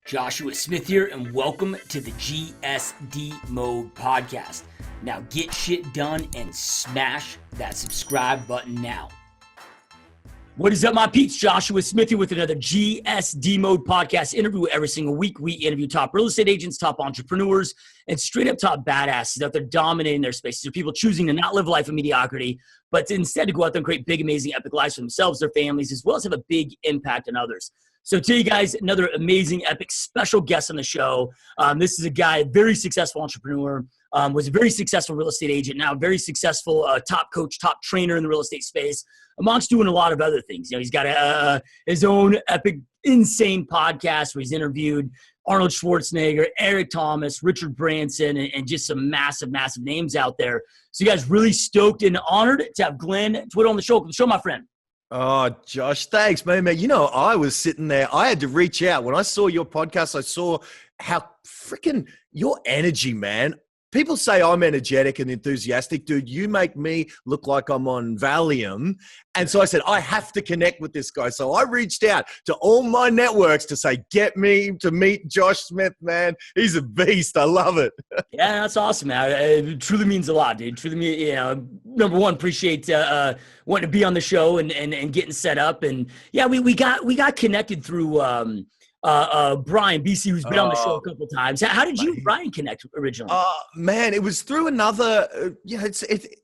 Joshua Smith here, and welcome to the GSD Mode Podcast. Now get shit done and smash that subscribe button now. What is up, my peeps? Joshua Smith here with another GSD Mode Podcast interview. Every single week, we interview top real estate agents, top entrepreneurs, and straight up top badasses out there dominating their spaces. They're people choosing to not live a life of mediocrity, but to instead to go out there and create big, amazing, epic lives for themselves, their families, as well as have a big impact on others. So today, guys, another amazing, epic, special guest on the show. This is a guy, very successful entrepreneur, was a very successful real estate agent, now a very successful top coach, top trainer in the real estate space, amongst doing a lot of other things. You know, he's got his own epic, insane podcast where he's interviewed Arnold Schwarzenegger, Eric Thomas, Richard Branson, and just some massive, massive names out there. So you guys really stoked and honored to have Glenn Twiddle on the show. Show, my friend. Oh, Josh, thanks, man. You know, I was sitting there. I had to reach out. When I saw your podcast, I saw how freaking your energy, man. People say I'm energetic and enthusiastic. Dude, you make me look like I'm on Valium. And so I said, I have to connect with this guy. So I reached out to all my networks to say, get me to meet Josh Smith, man. He's a beast. I love it. Yeah, that's awesome, man. It truly means a lot, dude. Truly means, you know, number one, appreciate wanting to be on the show and getting set up. And yeah, we got connected through Brian BC, who's been on the show a couple of times. How did you and Brian connect originally? Man, it was through another,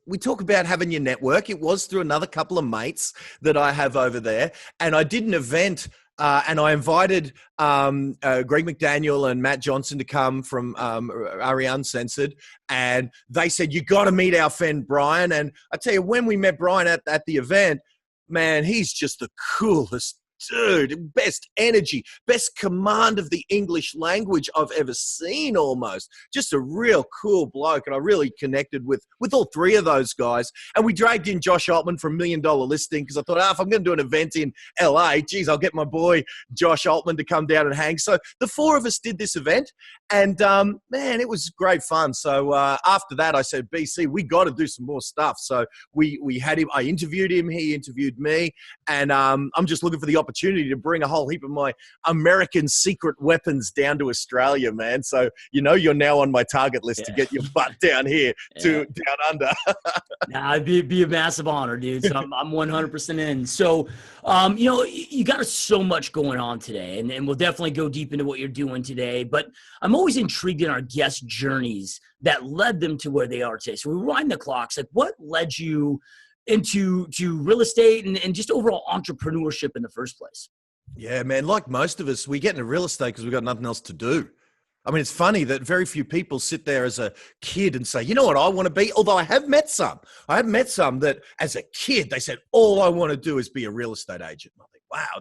we talk about having your network. It was through another couple of mates that I have over there. And I did an event and I invited Greg McDaniel and Matt Johnson to come from RE Uncensored. And they said, you got to meet our friend Brian. And I tell you, when we met Brian at the event, man, he's just the coolest dude, best energy, best command of the English language I've ever seen almost. Just a real cool bloke. And I really connected with all three of those guys. And we dragged in Josh Altman from $1 Million Listing because I thought, if I'm going to do an event in LA, geez, I'll get my boy Josh Altman to come down and hang. So the four of us did this event. And, man, it was great fun. So after that, I said, BC, we got to do some more stuff. So we had him. I interviewed him. He interviewed me. And I'm just looking for the opportunity to bring a whole heap of my American secret weapons down to Australia, man. So, you know, you're now on my target list to get your butt down here to down under. Nah, it'd be a massive honor, dude. So I'm 100% in. So, you know, you got so much going on today, and we'll definitely go deep into what you're doing today. But I'm always intrigued in our guest journeys that led them to where they are today. So we rewind the clocks. Like, what led you into real estate and just overall entrepreneurship in the first place? Yeah, man. Like most of us, we get into real estate because we've got nothing else to do. I mean, it's funny that very few people sit there as a kid and say, you know what I want to be? Although I have met some. I have met some that as a kid, they said, all I want to do is be a real estate agent. I think, wow,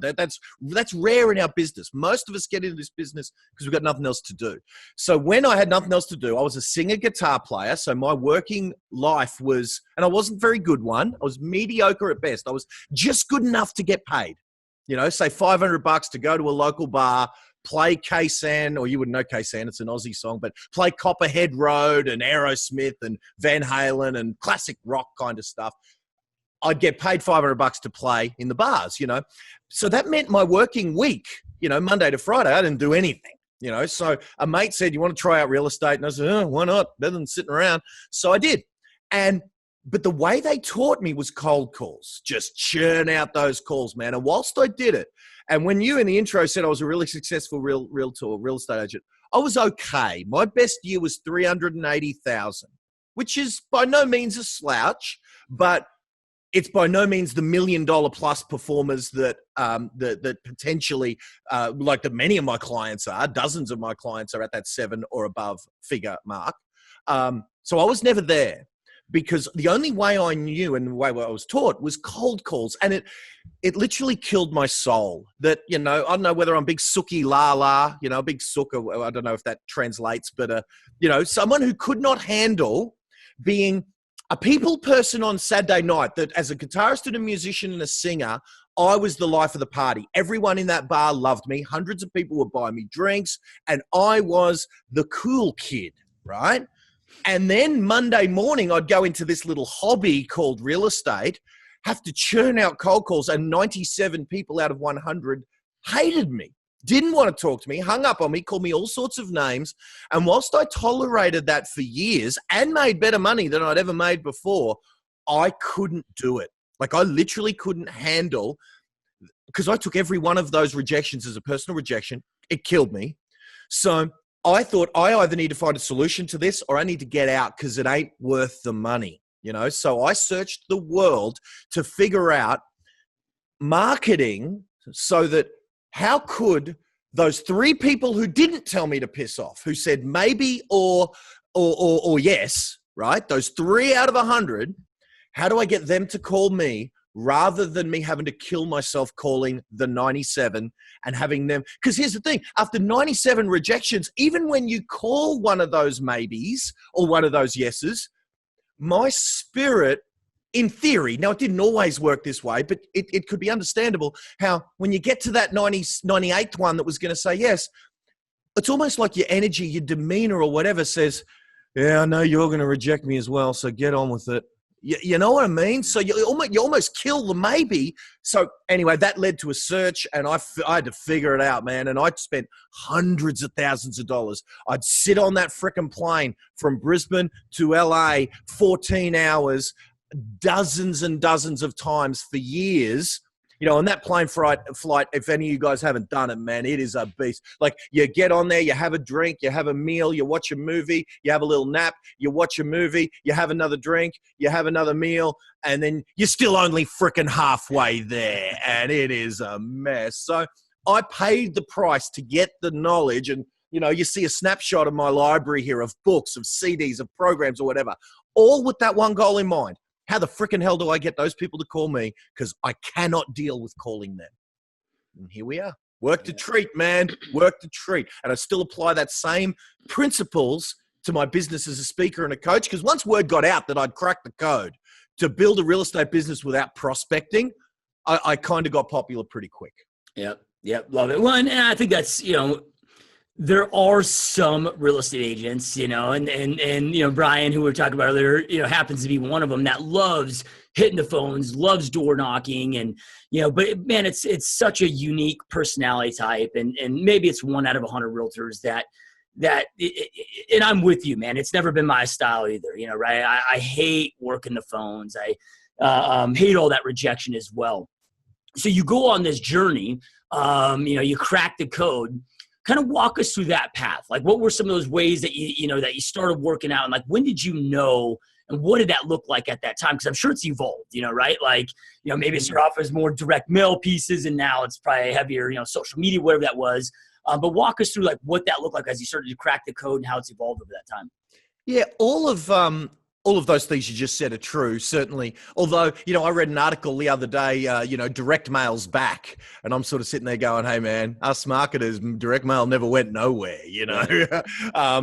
that's rare in our business. Most of us get into this business because we've got nothing else to do. So when I had nothing else to do, I was a singer guitar player. So my working life was, and I wasn't very good one. I was mediocre at best. I was just good enough to get paid. You know, say $500 to go to a local bar, play K-San, or you wouldn't know K-San, it's an Aussie song, but play Copperhead Road and Aerosmith and Van Halen and classic rock kind of stuff. I'd get paid $500 to play in the bars, you know. So that meant my working week, you know, Monday to Friday, I didn't do anything, you know. So a mate said, you want to try out real estate? And I said, why not? Better than sitting around. So I did. But the way they taught me was cold calls. Just churn out those calls, man. And whilst I did it, and when you in the intro said I was a really successful realtor, real estate agent, I was okay. My best year was $380,000, which is by no means a slouch, but it's by no means the $1 million plus performers that potentially, like that many of my clients are. Dozens of my clients are at that 7 or above figure mark. So I was never there. Because the only way I knew and the way I was taught was cold calls. And it literally killed my soul. That, you know, I don't know whether I'm big sookie la, you know, big sook, I don't know if that translates, but, you know, someone who could not handle being a people person on Saturday night, that as a guitarist and a musician and a singer, I was the life of the party. Everyone in that bar loved me. Hundreds of people would buy me drinks. And I was the cool kid, right? And then Monday morning, I'd go into this little hobby called real estate, have to churn out cold calls, and 97 people out of 100 hated me. didn't want to talk to me, hung up on me, called me all sorts of names. And whilst I tolerated that for years and made better money than I'd ever made before, I couldn't do it. Like I literally couldn't handle, because I took every one of those rejections as a personal rejection. It killed me. So I thought I either need to find a solution to this or I need to get out because it ain't worth the money, you know? So I searched the world to figure out marketing so that how could those 3 people who didn't tell me to piss off, who said maybe or yes, right? Those 3 out of 100, how do I get them to call me rather than me having to kill myself calling the 97 and having them? Because here's the thing, after 97 rejections, even when you call one of those maybes or one of those yeses, my spirit, in theory, now it didn't always work this way, but it could be understandable how when you get to that 98th one that was going to say yes, it's almost like your energy, your demeanor or whatever says, yeah, I know you're going to reject me as well, so get on with it. You know what I mean? So you almost kill the maybe. So anyway, that led to a search, and I had to figure it out, man. And I'd spent hundreds of thousands of dollars. I'd sit on that frickin' plane from Brisbane to LA, 14 hours, dozens and dozens of times for years. You know, on that plane flight, if any of you guys haven't done it, man, it is a beast. Like, you get on there, you have a drink, you have a meal, you watch a movie, you have a little nap, you watch a movie, you have another drink, you have another meal, and then you're still only freaking halfway there, and it is a mess. So I paid the price to get the knowledge, and, you know, you see a snapshot of my library here of books, of CDs, of programs or whatever, all with that one goal in mind. How the frickin' hell do I get those people to call me? Because I cannot deal with calling them. And here we are. Work to treat, man. Work to treat. And I still apply that same principles to my business as a speaker and a coach. Because once word got out that I'd cracked the code to build a real estate business without prospecting, I kind of got popular pretty quick. Yep. Love it. Well, and I think that's, you know, there are some real estate agents, you know, and you know, Brian, who we were talking about earlier, you know, happens to be one of them that loves hitting the phones, loves door knocking, and, you know, but man, it's such a unique personality type, and maybe it's 1 out of 100 realtors that and I'm with you, man. It's never been my style either, you know, right? I hate working the phones. I hate all that rejection as well. So you go on this journey, you know, you crack the code. Kind of walk us through that path. Like, what were some of those ways that that you started working out, and like, when did you know, and what did that look like at that time? Because I'm sure it's evolved, you know, right? Like, you know, maybe it started off as more direct mail pieces, and now it's probably heavier, you know, social media, whatever that was. But walk us through like what that looked like as you started to crack the code and how it's evolved over that time. Yeah, all of those things you just said are true, certainly. Although, you know, I read an article the other day, you know, direct mail's back. And I'm sort of sitting there going, hey, man, us marketers, direct mail never went nowhere, you know.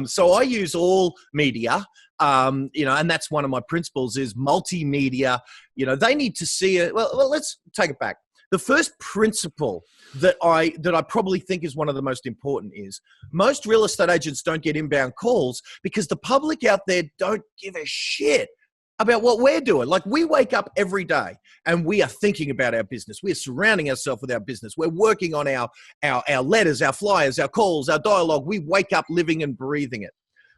So I use all media, you know, and that's one of my principles is multimedia. You know, they need to see it. Well, let's take it back. The first principle that I probably think is one of the most important is most real estate agents don't get inbound calls because the public out there don't give a shit about what we're doing. Like, we wake up every day and we are thinking about our business. We are surrounding ourselves with our business. We're working on our letters, our flyers, our calls, our dialogue. We wake up living and breathing it.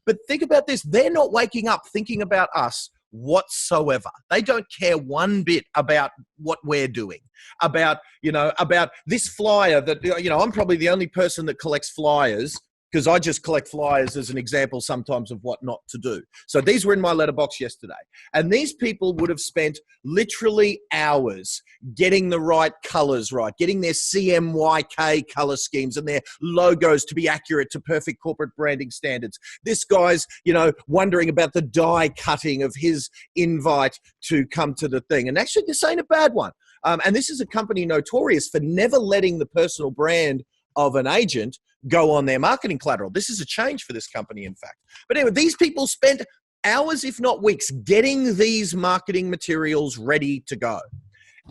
But think about this. They're not waking up thinking about us whatsoever. They don't care one bit about what we're doing, about this flyer that, you know, I'm probably the only person that collects flyers because I just collect flyers as an example sometimes of what not to do. So these were in my letterbox yesterday. And these people would have spent literally hours getting the right colors right, getting their CMYK color schemes and their logos to be accurate to perfect corporate branding standards. This guy's, you know, wondering about the die cutting of his invite to come to the thing. And actually, this ain't a bad one. And this is a company notorious for never letting the personal brand of an agent go on their marketing collateral. This is a change for this company, in fact. But anyway, these people spent hours, if not weeks, getting these marketing materials ready to go.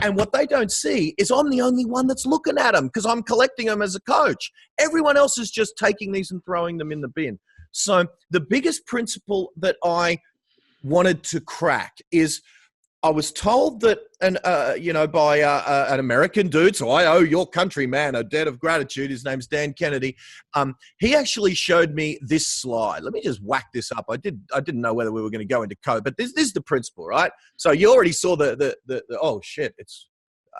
And what they don't see is I'm the only one that's looking at them because I'm collecting them as a coach. Everyone else is just taking these and throwing them in the bin. So the biggest principle that I wanted to crack is I was told that, by an American dude, so I owe your countryman a debt of gratitude. His name's Dan Kennedy. He actually showed me this slide. Let me just whack this up. I didn't know whether we were going to go into code, but this is the principle, right? So you already saw the oh shit, it's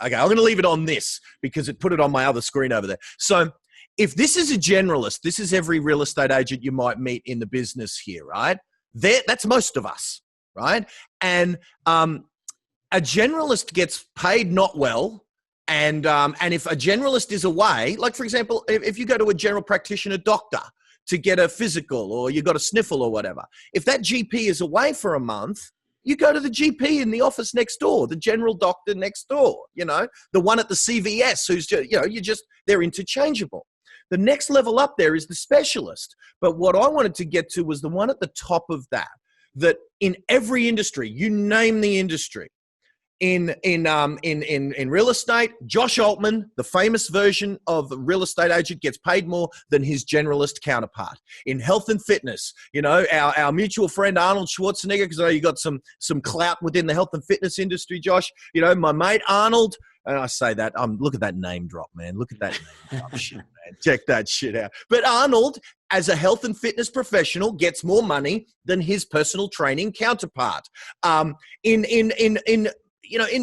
okay. I'm going to leave it on this because it put it on my other screen over there. So if this is a generalist, this is every real estate agent you might meet in the business here, right? That's most of us, right? And a generalist gets paid not well, and if a generalist is away, like for example, if you go to a general practitioner doctor to get a physical or you got a sniffle or whatever, if that GP is away for a month, you go to the GP in the office next door, the general doctor next door, the one at the CVS who's just, they're interchangeable. The next level up there is the specialist. But what I wanted to get to was the one at the top of that in every industry, you name the industry, in real estate, Josh Altman, the famous version of the real estate agent, gets paid more than his generalist counterpart. In health and fitness, our mutual friend Arnold Schwarzenegger, because I know you got some clout within the health and fitness industry, Josh. My mate Arnold, and I say that, look at that name drop, man. Look at that name drop. Shit, man. Check that shit out. But Arnold, as a health and fitness professional, gets more money than his personal training counterpart. In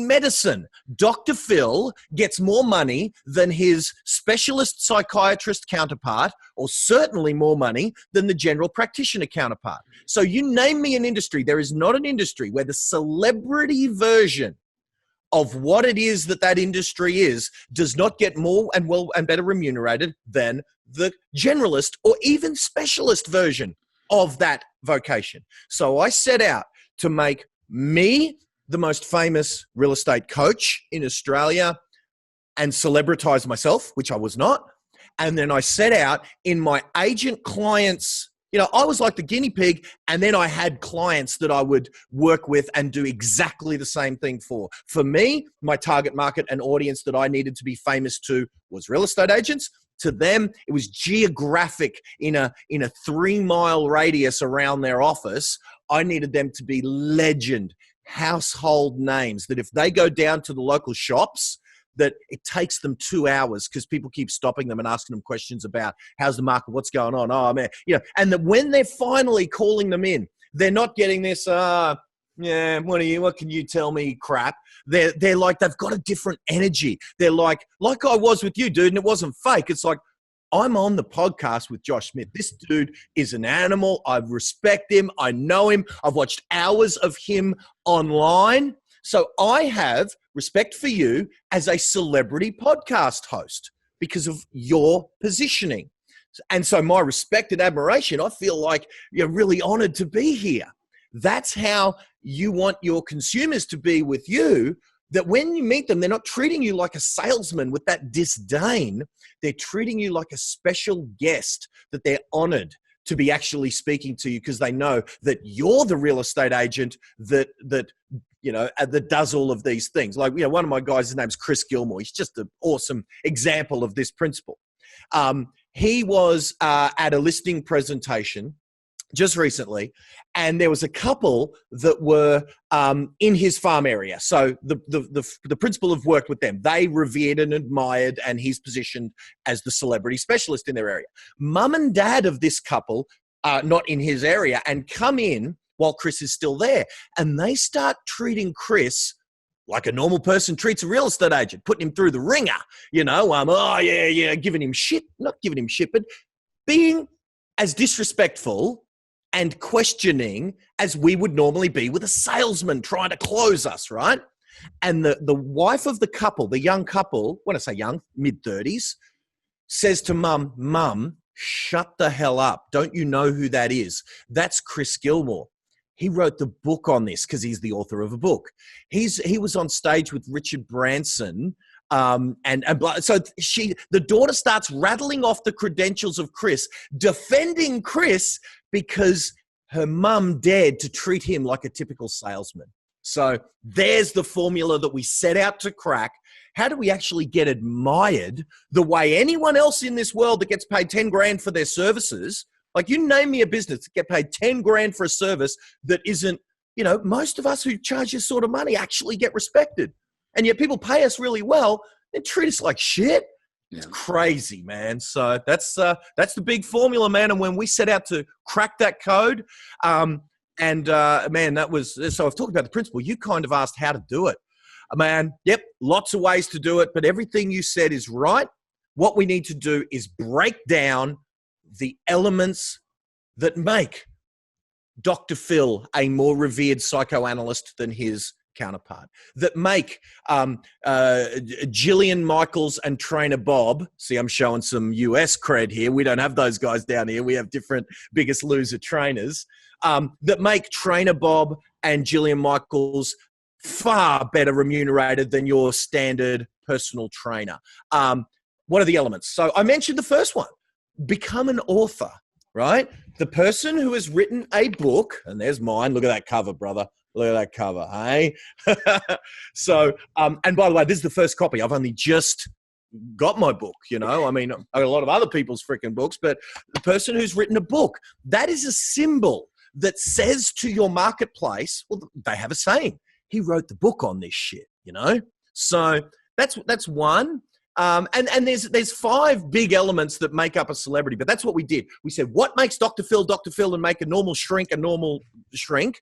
medicine, Dr. Phil gets more money than his specialist psychiatrist counterpart, or certainly more money than the general practitioner counterpart. So you name me an industry, there is not an industry where the celebrity version of what it is that industry is does not get more and better remunerated than the generalist or even specialist version of that vocation. So I set out to make me the most famous real estate coach in Australia and celebritize myself, which I was not. And then I set out in my agent clients, I was like the guinea pig, and then I had clients that I would work with and do exactly the same thing for. For me, my target market and audience that I needed to be famous to was real estate agents. To them, it was geographic in a 3-mile radius around their office. I needed them to be legend, household names, that if they go down to the local shops, that it takes them 2 hours because people keep stopping them and asking them questions about how's the market, what's going on, oh man, and that when they're finally calling them in, they're not getting this, what can you tell me crap. They're like, they've got a different energy. They're like I was with you, dude, and it wasn't fake. It's like, I'm on the podcast with Josh Smith. This dude is an animal. I respect him. I know him. I've watched hours of him online. So I have respect for you as a celebrity podcast host because of your positioning. And so my respect and admiration, I feel like you're really honored to be here. That's how you want your consumers to be with you, that when you meet them, they're not treating you like a salesman with that disdain. They're treating you like a special guest, that they're honored to be actually speaking to you because they know that you're the real estate agent that does all of these things. Like, one of my guys, his name's Chris Gilmore. He's just an awesome example of this principle. He was at a listing presentation just recently, and there was a couple that were in his farm area. So the principal have worked with them. They revered and admired, and he's positioned as the celebrity specialist in their area. Mum and dad of this couple are not in his area and come in while Chris is still there. And they start treating Chris like a normal person treats a real estate agent, putting him through the ringer, giving him shit, not giving him shit, but being as disrespectful and questioning as we would normally be with a salesman trying to close us, right? And the wife of the couple, the young couple, when I say young, mid-30s, says to Mum, shut the hell up. Don't you know who that is? That's Chris Gilmore. He wrote the book on this because he's the author of a book. He was on stage with Richard Branson. So the daughter starts rattling off the credentials of Chris, defending Chris because her mum dared to treat him like a typical salesman. So there's the formula that we set out to crack. How do we actually get admired the way anyone else in this world that gets paid 10 grand for their services? Like, you name me a business that get paid 10 grand for a service that isn't most of us who charge this sort of money actually get respected. And yet people pay us really well and treat us like shit. It's crazy, man. So that's the big formula, man. And when we set out to crack that code, man, that was, so I've talked about the principle. You kind of asked how to do it. Man, yep, lots of ways to do it, but everything you said is right. What we need to do is break down the elements that make Dr. Phil a more revered psychoanalyst than his counterpart, that make Jillian Michaels and Trainer Bob, see, I'm showing some US cred here. We don't have those guys down here. We have different Biggest Loser trainers, that make Trainer Bob and Jillian Michaels far better remunerated than your standard personal trainer. What are the elements? So I mentioned the first one, become an author, right? The person who has written a book, and there's mine. Look at that cover, brother. Look at that cover, hey? So, and by the way, this is the first copy. I've only just got my book, I mean, I got a lot of other people's freaking books, but the person who's written a book, that is a symbol that says to your marketplace, well, they have a saying. He wrote the book on this shit, So that's one. And there's 5 big elements that make up a celebrity, but that's what we did. We said, what makes Dr. Phil, and make a normal shrink a normal shrink?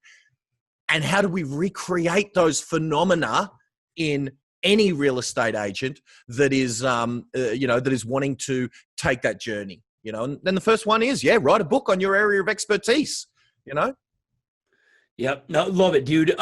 And how do we recreate those phenomena in any real estate agent that is, that is wanting to take that journey, And then the first one is, write a book on your area of expertise, Yep. No, love it, dude.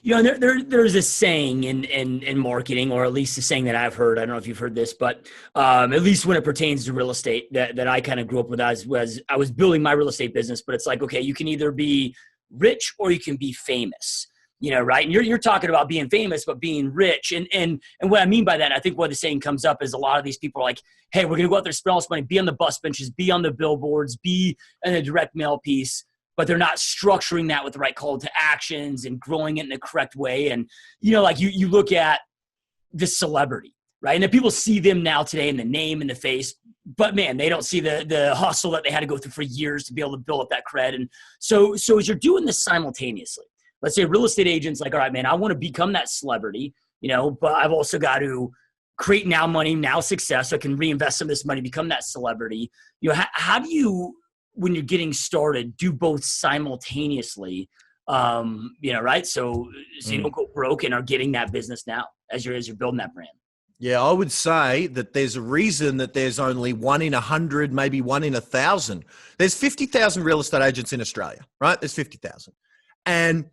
There's a saying in marketing, or at least a saying that I've heard. I don't know if you've heard this, but at least when it pertains to real estate that I kind of grew up with as I was building my real estate business. But it's like, okay, you can either be rich or you can be famous, right? And you're talking about being famous, but being rich. And what I mean by that, I think what the saying comes up is a lot of these people are like, hey, we're going to go out there, spend all this money, be on the bus benches, be on the billboards, be in a direct mail piece. But they're not structuring that with the right call to actions and growing it in the correct way. And, like you look at the celebrity, right? And then people see them now today in the name and the face, but man, they don't see the hustle that they had to go through for years to be able to build up that cred. And so as you're doing this simultaneously, let's say a real estate agent's like, all right, man, I want to become that celebrity, but I've also got to create now money, now success, so I can reinvest some of this money, become that celebrity. How do you, when you're getting started, do both simultaneously, right? So you don't go broke and are getting that business now as you're building that brand. Yeah, I would say that there's a reason that there's only 1 in 100, maybe 1 in 1,000. There's 50,000 real estate agents in Australia, right? There's 50,000. And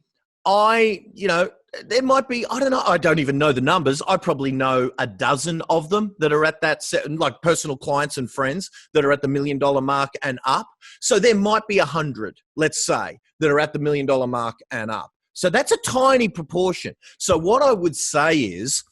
there might be, I don't know, I don't even know the numbers. I probably know a dozen of them that are at that set, like personal clients and friends that are at the $1 million mark and up. So there might be 100, let's say, that are at the $1 million mark and up. So that's a tiny proportion. So what I would say is,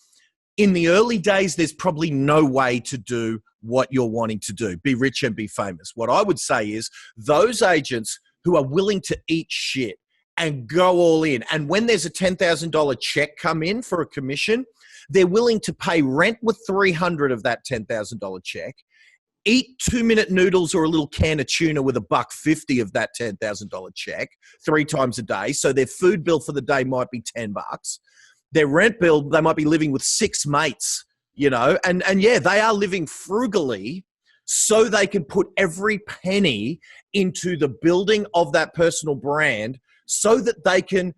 in the early days, there's probably no way to do what you're wanting to do, be rich and be famous. What I would say is those agents who are willing to eat shit and go all in, and when there's a $10,000 check come in for a commission, they're willing to pay rent with $300 of that $10,000 check, eat 2-minute noodles or a little can of tuna with $1.50 of that $10,000 check 3 times a day. So their food bill for the day might be $10. Their rent bill, they might be living with 6 mates, and yeah, they are living frugally so they can put every penny into the building of that personal brand so that they can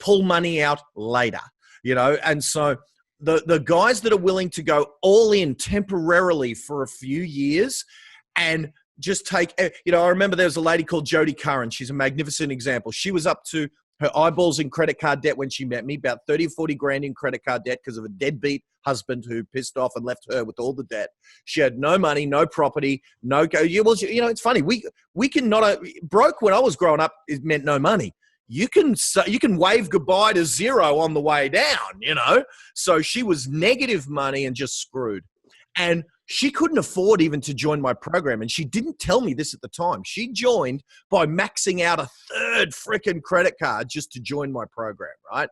pull money out later, and so the guys that are willing to go all in temporarily for a few years and just take, I remember there was a lady called Jodie Curran. She's a magnificent example. She was up to her eyeballs in credit card debt when she met me, about 30 or 40 grand in credit card debt because of a deadbeat husband who pissed off and left her with all the debt. She had no money, no property, no go. It's funny. We can not broke when I was growing up. It meant no money. You can wave goodbye to zero on the way down. So she was negative money and just screwed. And she couldn't afford even to join my program. And she didn't tell me this at the time. She joined by maxing out a 3rd freaking credit card just to join my program, right?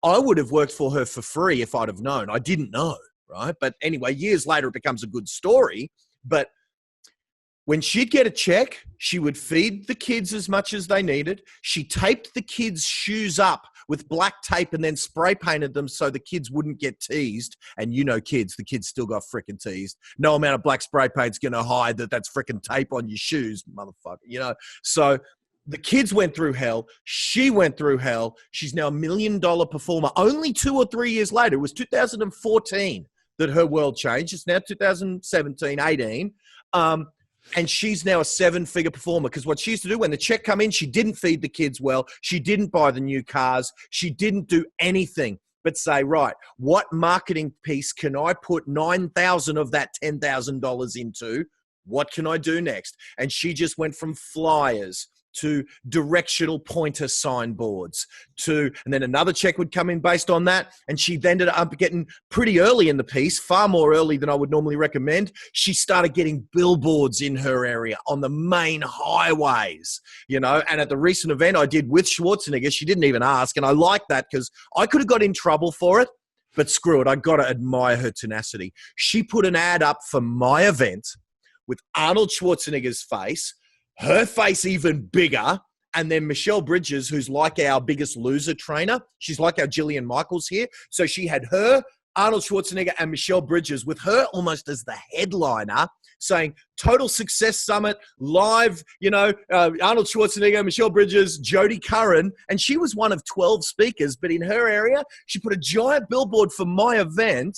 I would have worked for her for free if I'd have known. I didn't know, right? But anyway, years later, it becomes a good story. But When she'd get a check, she would feed the kids as much as they needed. She taped the kids' shoes up with black tape and then spray painted them so the kids wouldn't get teased. And you know kids, the kids still got freaking teased. No amount of black spray paint's going to hide that that's freaking tape on your shoes, motherfucker. You know, so the kids went through hell. She went through hell. She's now $1 million performer. Only 2 or 3 years later, it was 2014 that her world changed. It's now 2017, 18. And she's now a 7-figure performer because what she used to do when the check come in, she didn't feed the kids well. She didn't buy the new cars. She didn't do anything but say, right, what marketing piece can I put 9,000 of that $10,000 into? What can I do next? And she just went from flyers to directional pointer signboards and then another check would come in based on that. And she ended up getting pretty early in the piece, far more early than I would normally recommend. She started getting billboards in her area on the main highways, you know, and at the recent event I did with Schwarzenegger, she didn't even ask. And I like that because I could have got in trouble for it, but screw it. I got to admire her tenacity. She put an ad up for my event with Arnold Schwarzenegger's face, her face even bigger, and then Michelle Bridges, who's like our Biggest Loser trainer. She's like our Jillian Michaels here. So she had her, Arnold Schwarzenegger, and Michelle Bridges with her almost as the headliner saying Total Success Summit live, you know, Arnold Schwarzenegger, Michelle Bridges, Jodie Curran. And she was one of 12 speakers, but in her area, she put a giant billboard for my event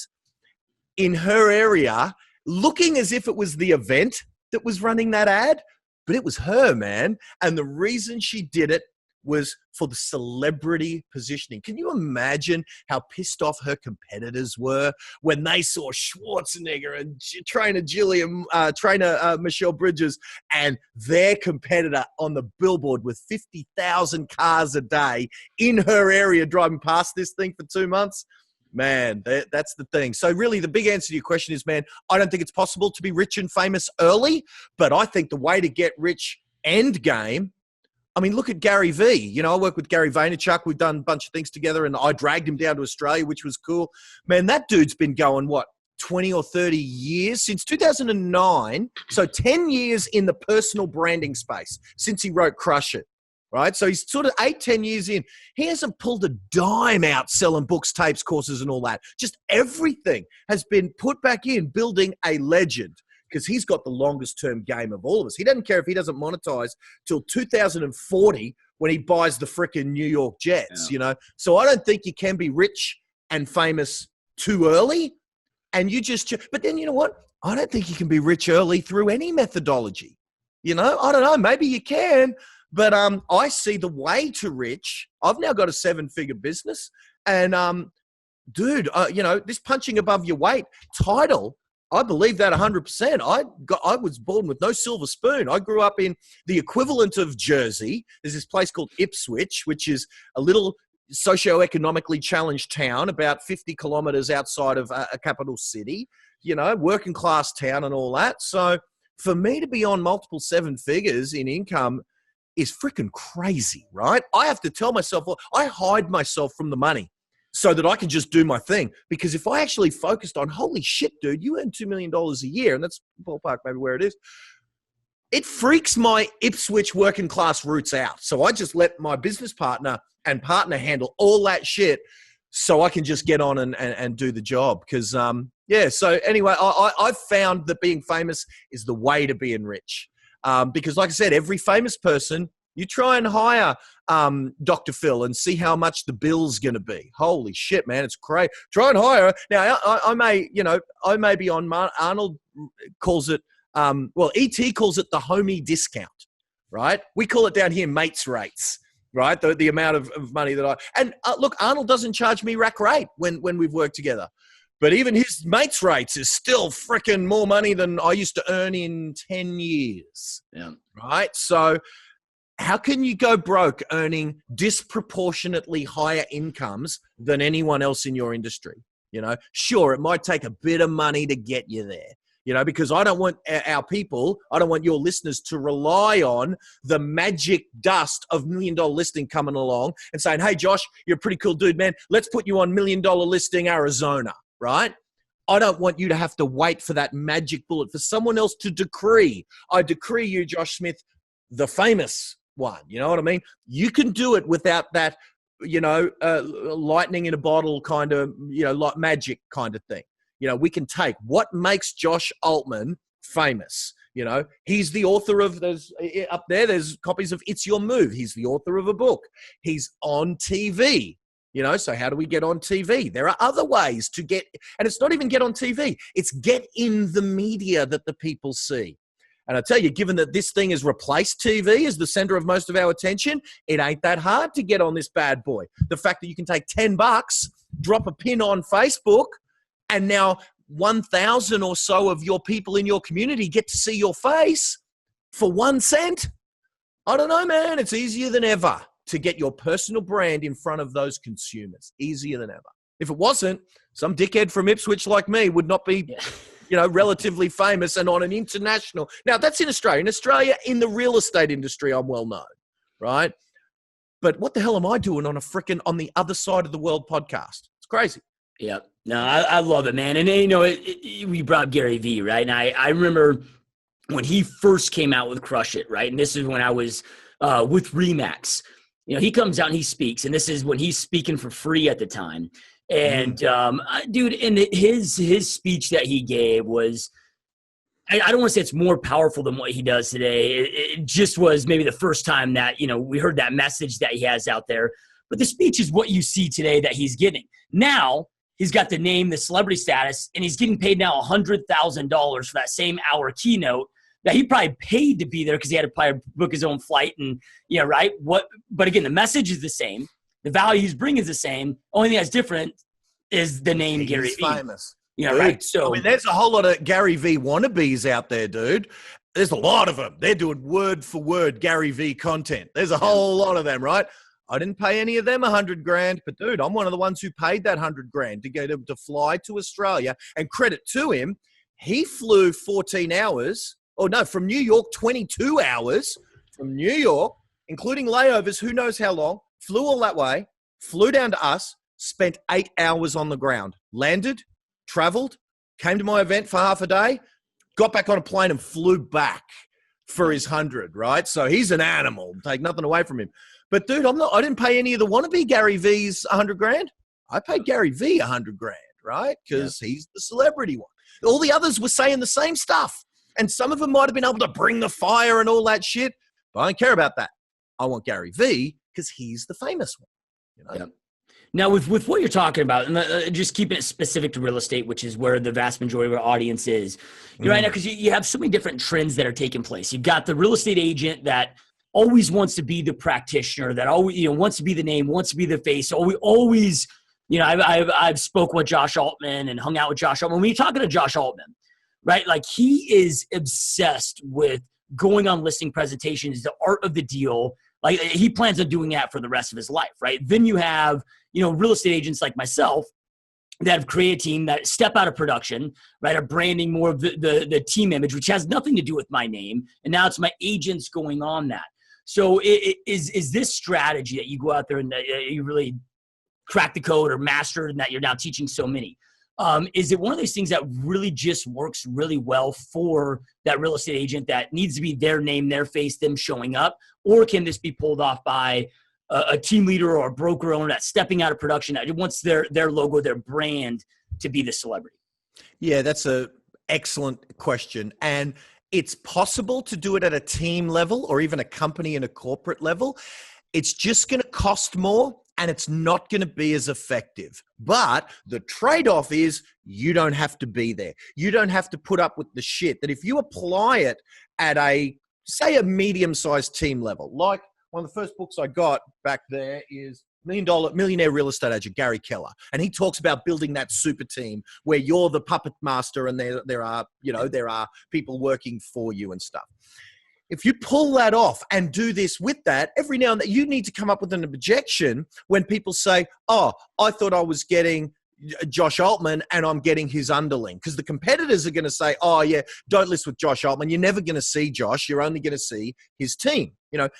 in her area, looking as if it was the event that was running that ad. But it was her, man. And the reason she did it was for the celebrity positioning. Can you imagine how pissed off her competitors were when they saw Schwarzenegger and trainer Michelle Bridges and their competitor on the billboard with 50,000 cars a day in her area driving past this thing for 2 months? Man, that's the thing. So really the big answer to your question is, man, I don't think it's possible to be rich and famous early, but I think the way to get rich end game, I mean, look at Gary Vee. You know, I work with Gary Vaynerchuk. We've done a bunch of things together and I dragged him down to Australia, which was cool. Man, that dude's been going, 20 or 30 years since 2009. So 10 years in the personal branding space since he wrote Crush It. Right? So he's sort of 8-10 years in. He hasn't pulled a dime out selling books, tapes, courses, and all that. Just everything has been put back in building a legend because he's got the longest term game of all of us. He doesn't care if he doesn't monetize till 2040 when he buys the frickin' New York Jets, you know? So I don't think you can be rich and famous too early. And but then you know what? I don't think you can be rich early through any methodology. You know, I don't know. Maybe you can. But I see the way to rich. I've now got a 7-figure business. And, dude, you know, this punching above your weight title, I believe that 100%. I was born with no silver spoon. I grew up in the equivalent of Jersey. There's this place called Ipswich, which is a little socioeconomically challenged town about 50 kilometers outside of a capital city, you know, working class town and all that. So for me to be on multiple 7 figures in income is freaking crazy, right? I have to tell myself, well, I hide myself from the money so that I can just do my thing. Because if I actually focused on, holy shit, dude, you earn $2 million a year, and that's ballpark maybe where it is, it freaks my Ipswich working class roots out. So I just let my business partner handle all that shit so I can just get on and do the job. Because, yeah, so anyway, I've found that being famous is the way to being rich. Because like I said, every famous person, you try and hire Dr. Phil and see how much the bill's going to be. Holy shit, man, it's crazy. Try and hire her. Now, I may be on Arnold calls it, ET calls it the homie discount, right? We call it down here mates rates, right? The amount of money that look, Arnold doesn't charge me rack rate when we've worked together. But even his mates' rates is still freaking more money than I used to earn in 10 years. Yeah. Right? So how can you go broke earning disproportionately higher incomes than anyone else in your industry? You know, sure, it might take a bit of money to get you there, you know, because I don't want I don't want your listeners to rely on the magic dust of $1 million listing coming along and saying, hey, Josh, you're a pretty cool dude, man. Let's put you on $1 million listing Arizona. Right? I don't want you to have to wait for that magic bullet for someone else to decree. I decree you, Josh Smith, the famous one. You know what I mean? You can do it without that, lightning in a bottle kind of, like magic kind of thing. We can take what makes Josh Altman famous. He's the author of, there's copies of It's Your Move. He's the author of a book. He's on TV. So how do we get on TV? There are other ways to get, and it's not even get on TV. It's get in the media that the people see. And I tell you, given that this thing has replaced TV as the center of most of our attention, it ain't that hard to get on this bad boy. The fact that you can take $10, drop a pin on Facebook, and now 1,000 or so of your people in your community get to see your face for 1 cent. I don't know, man. It's easier than ever to get your personal brand in front of those consumers. Easier than ever. If it wasn't, some dickhead from Ipswich like me would not be, relatively famous and on an international. Now, that's in Australia. In Australia, in the real estate industry, I'm well known, right? But what the hell am I doing on on the other side of the world podcast? It's crazy. Yeah. No, I love it, man. And, we brought up Gary Vee, right? And I remember when he first came out with Crush It, right? And this is when I was with Remax. He comes out and he speaks, and this is when he's speaking for free at the time. And dude, and his speech that he gave was, I don't want to say it's more powerful than what he does today. It just was maybe the first time that, we heard that message that he has out there. But the speech is what you see today that he's getting. Now, he's got the name, the celebrity status, and he's getting paid now $100,000 for that same hour keynote that he probably paid to be there because he had to probably book his own flight and, right? But again, the message is the same. The value he's bringing is the same. Only thing that's different is the name Gary Vee. Famous. Right? So there's a whole lot of Gary Vee wannabes out there, dude. There's a lot of them. They're doing word for word Gary Vee content. There's a whole lot of them, right? I didn't pay any of them $100,000, but dude, I'm one of the ones who paid that $100,000 to get him to fly to Australia. And credit to him, he flew 14 hours. Oh no, from New York, 22 hours from New York, including layovers, who knows how long, flew all that way, flew down to us, spent 8 hours on the ground, landed, traveled, came to my event for half a day, got back on a plane and flew back for his 100, right? So he's an animal, take nothing away from him. But dude, I didn't pay any of the wannabe Gary V's $100,000. I paid Gary Vee $100,000, right? Because he's the celebrity one. All the others were saying the same stuff. And some of them might have been able to bring the fire and all that shit. But I don't care about that. I want Gary Vee because he's the famous one. Yep. Now, with what you're talking about, and just keeping it specific to real estate, which is where the vast majority of our audience is, right now, because you have so many different trends that are taking place. You've got the real estate agent that always wants to be the practitioner, that always wants to be the name, wants to be the face. Always, I've spoke with Josh Altman and hung out with Josh Altman. When you're talking to Josh Altman, right, like he is obsessed with going on listing presentations, the art of the deal. Like he plans on doing that for the rest of his life, right? Then you have, real estate agents like myself that have created a team that step out of production, right? Are branding more of the team image, which has nothing to do with my name. And now it's my agents going on that. So is this strategy that you go out there and you really crack the code or master and that you're now teaching so many? Is it one of those things that really just works really well for that real estate agent that needs to be their name, their face, them showing up? Or can this be pulled off by a team leader or a broker owner that's stepping out of production that wants their logo, their brand to be the celebrity? Yeah, that's an excellent question. And it's possible to do it at a team level or even a company and a corporate level. It's just going to cost more and it's not going to be as effective. But the trade-off is you don't have to be there. You don't have to put up with the shit that if you apply it at a medium-sized team level, like one of the first books I got back there is Millionaire Real Estate Agent, Gary Keller. And he talks about building that super team where you're the puppet master and there are people working for you and stuff. If you pull that off and do this with that, every now and then you need to come up with an objection when people say, oh, I thought I was getting Josh Altman and I'm getting his underling. Because the competitors are going to say, oh, yeah, don't list with Josh Altman. You're never going to see Josh. You're only going to see his team.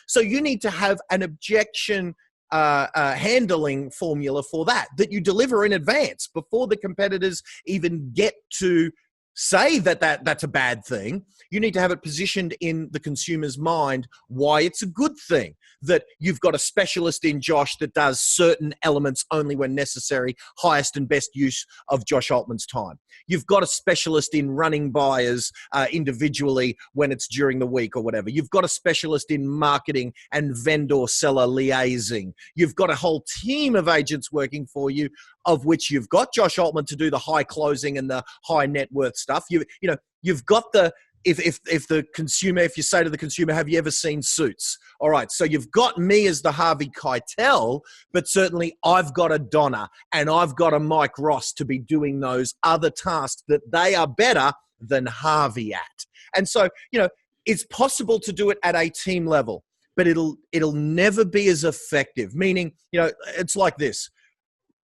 So you need to have an objection handling formula for that you deliver in advance before the competitors even get to say that's a bad thing. You need to have it positioned in the consumer's mind why it's a good thing, that you've got a specialist in Josh that does certain elements only when necessary, highest and best use of Josh Altman's time. You've got a specialist in running buyers individually when it's during the week or whatever. You've got a specialist in marketing and vendor-seller liaising. You've got a whole team of agents working for you, of which you've got Josh Altman to do the high closing and the high net worth stuff. You've got the, if the consumer, if you say to the consumer, have you ever seen Suits? All right, so you've got me as the Harvey Keitel, but certainly I've got a Donna and I've got a Mike Ross to be doing those other tasks that they are better than Harvey at. And so, it's possible to do it at a team level, but it'll never be as effective. Meaning, it's like this.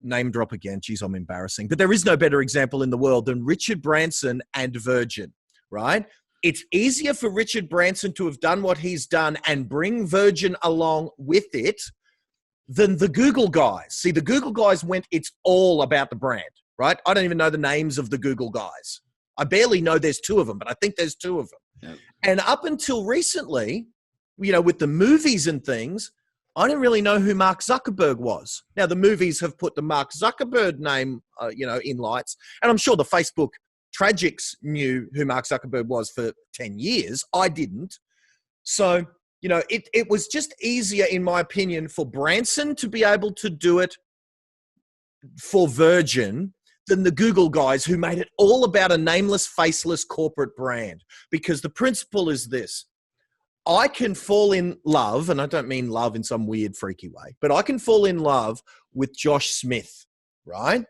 Name drop again. Geez, I'm embarrassing. But there is no better example in the world than Richard Branson and Virgin, right? It's easier for Richard Branson to have done what he's done and bring Virgin along with it than the Google guys. See, the Google guys it's all about the brand, right? I don't even know the names of the Google guys. I barely know there's two of them, but I think there's two of them. Yep. And up until recently, with the movies and things, I didn't really know who Mark Zuckerberg was. Now, the movies have put the Mark Zuckerberg name, in lights. And I'm sure the Facebook tragics knew who Mark Zuckerberg was for 10 years. I didn't. So, it was just easier, in my opinion, for Branson to be able to do it for Virgin than the Google guys who made it all about a nameless, faceless corporate brand. Because the principle is this. I can fall in love, and I don't mean love in some weird, freaky way, but I can fall in love with Josh Smith, right?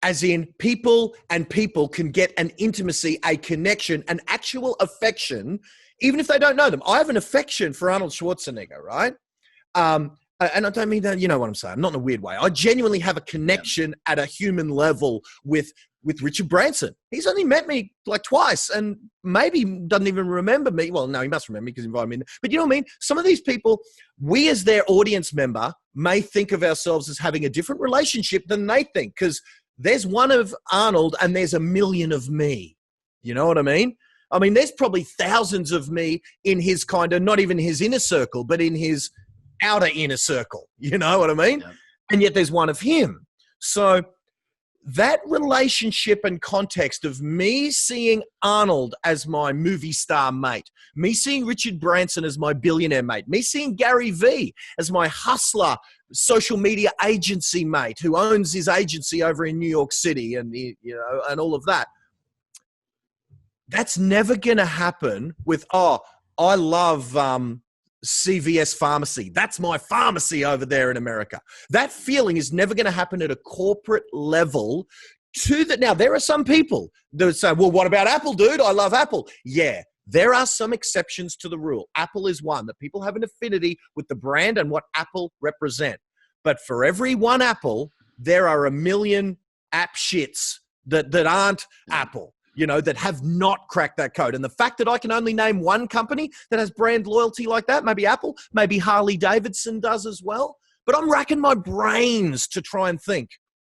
As in people can get an intimacy, a connection, an actual affection, even if they don't know them. I have an affection for Arnold Schwarzenegger, right? And I don't mean that, you know what I'm saying, not in a weird way. I genuinely have a connection at a human level with Richard Branson. He's only met me like twice and maybe doesn't even remember me. Well, no, he must remember me because he invited me in. But you know what I mean? Some of these people, we as their audience member may think of ourselves as having a different relationship than they think, because there's one of Arnold and there's a million of me. You know what I mean? I mean, there's probably thousands of me in his kind of, not even his inner circle, but in his outer inner circle. You know what I mean? Yeah. And yet there's one of him. So that relationship and context of me seeing Arnold as my movie star mate, me seeing Richard Branson as my billionaire mate, me seeing Gary Vee as my hustler social media agency mate who owns his agency over in New York City and, and all of that. That's never going to happen with, I love CVS Pharmacy. That's my pharmacy over there in America. That feeling is never going to happen at a corporate level. Now, there are some people that say, well, what about Apple, dude? I love Apple. Yeah, there are some exceptions to the rule. Apple is one, that people have an affinity with the brand and what Apple represent. But for every one Apple, there are a million app shits that aren't Apple. That have not cracked that code. And the fact that I can only name one company that has brand loyalty like that, maybe Apple, maybe Harley Davidson does as well. But I'm racking my brains to try and think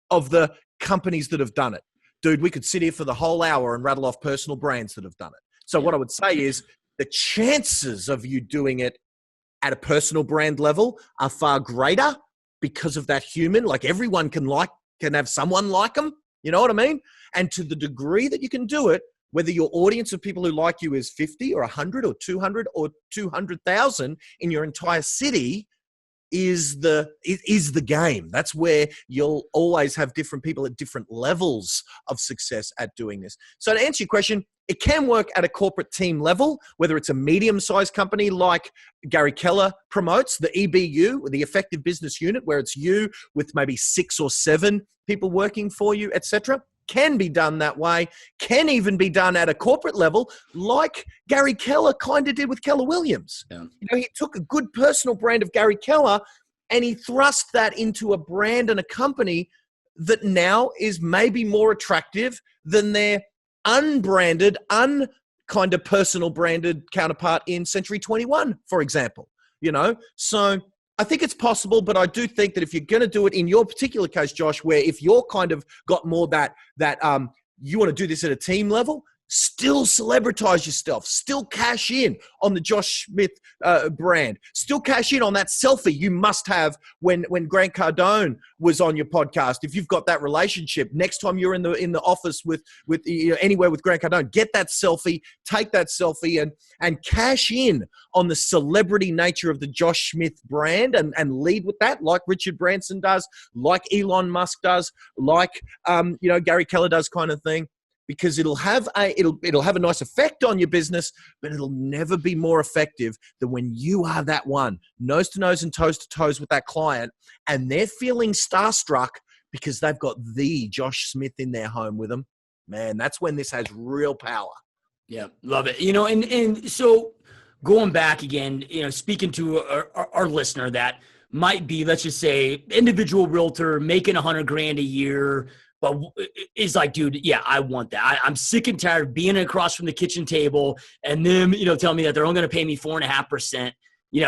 of the companies that have done it. Dude, we could sit here for the whole hour and rattle off personal brands that have done it. So what I would say is the chances of you doing it at a personal brand level are far greater because of that human. Like everyone can have someone like them. You know what I mean? And to the degree that you can do it, whether your audience of people who like you is 50 or 100 or 200 or 200,000 in your entire city is the game. That's where you'll always have different people at different levels of success at doing this. So to answer your question, it can work at a corporate team level, whether it's a medium-sized company like Gary Keller promotes, the EBU, the Effective Business Unit, where it's you with maybe 6 or 7 people working for you, etc. Can be done that way, can even be done at a corporate level, like Gary Keller kind of did with Keller Williams. Yeah. He took a good personal brand of Gary Keller and he thrust that into a brand and a company that now is maybe more attractive than their unbranded, kind of personal branded counterpart in Century 21, for example. So I think it's possible, but I do think that if you're going to do it in your particular case, Josh, where if you're kind of got more that you want to do this at a team level, still celebritize yourself, still cash in on the Josh Smith brand, still cash in on that selfie you must have when Grant Cardone was on your podcast. If you've got that relationship, next time you're in the office with anywhere with Grant Cardone, get that selfie, take that selfie, and cash in on the celebrity nature of the Josh Smith brand and lead with that, like Richard Branson does, like Elon Musk does, like Gary Keller does, kind of thing. Because it'll have a nice effect on your business, but it'll never be more effective than when you are that one, nose to nose and toes to toes with that client, and they're feeling starstruck because they've got the Josh Smith in their home with them. Man, that's when this has real power. Yeah, love it. And so going back again, speaking to our listener that might be, let's just say, individual realtor making $100,000 a year, but is like, dude, yeah, I want that. I'm sick and tired of being across from the kitchen table and them, telling me that they're only going to pay me 4.5%,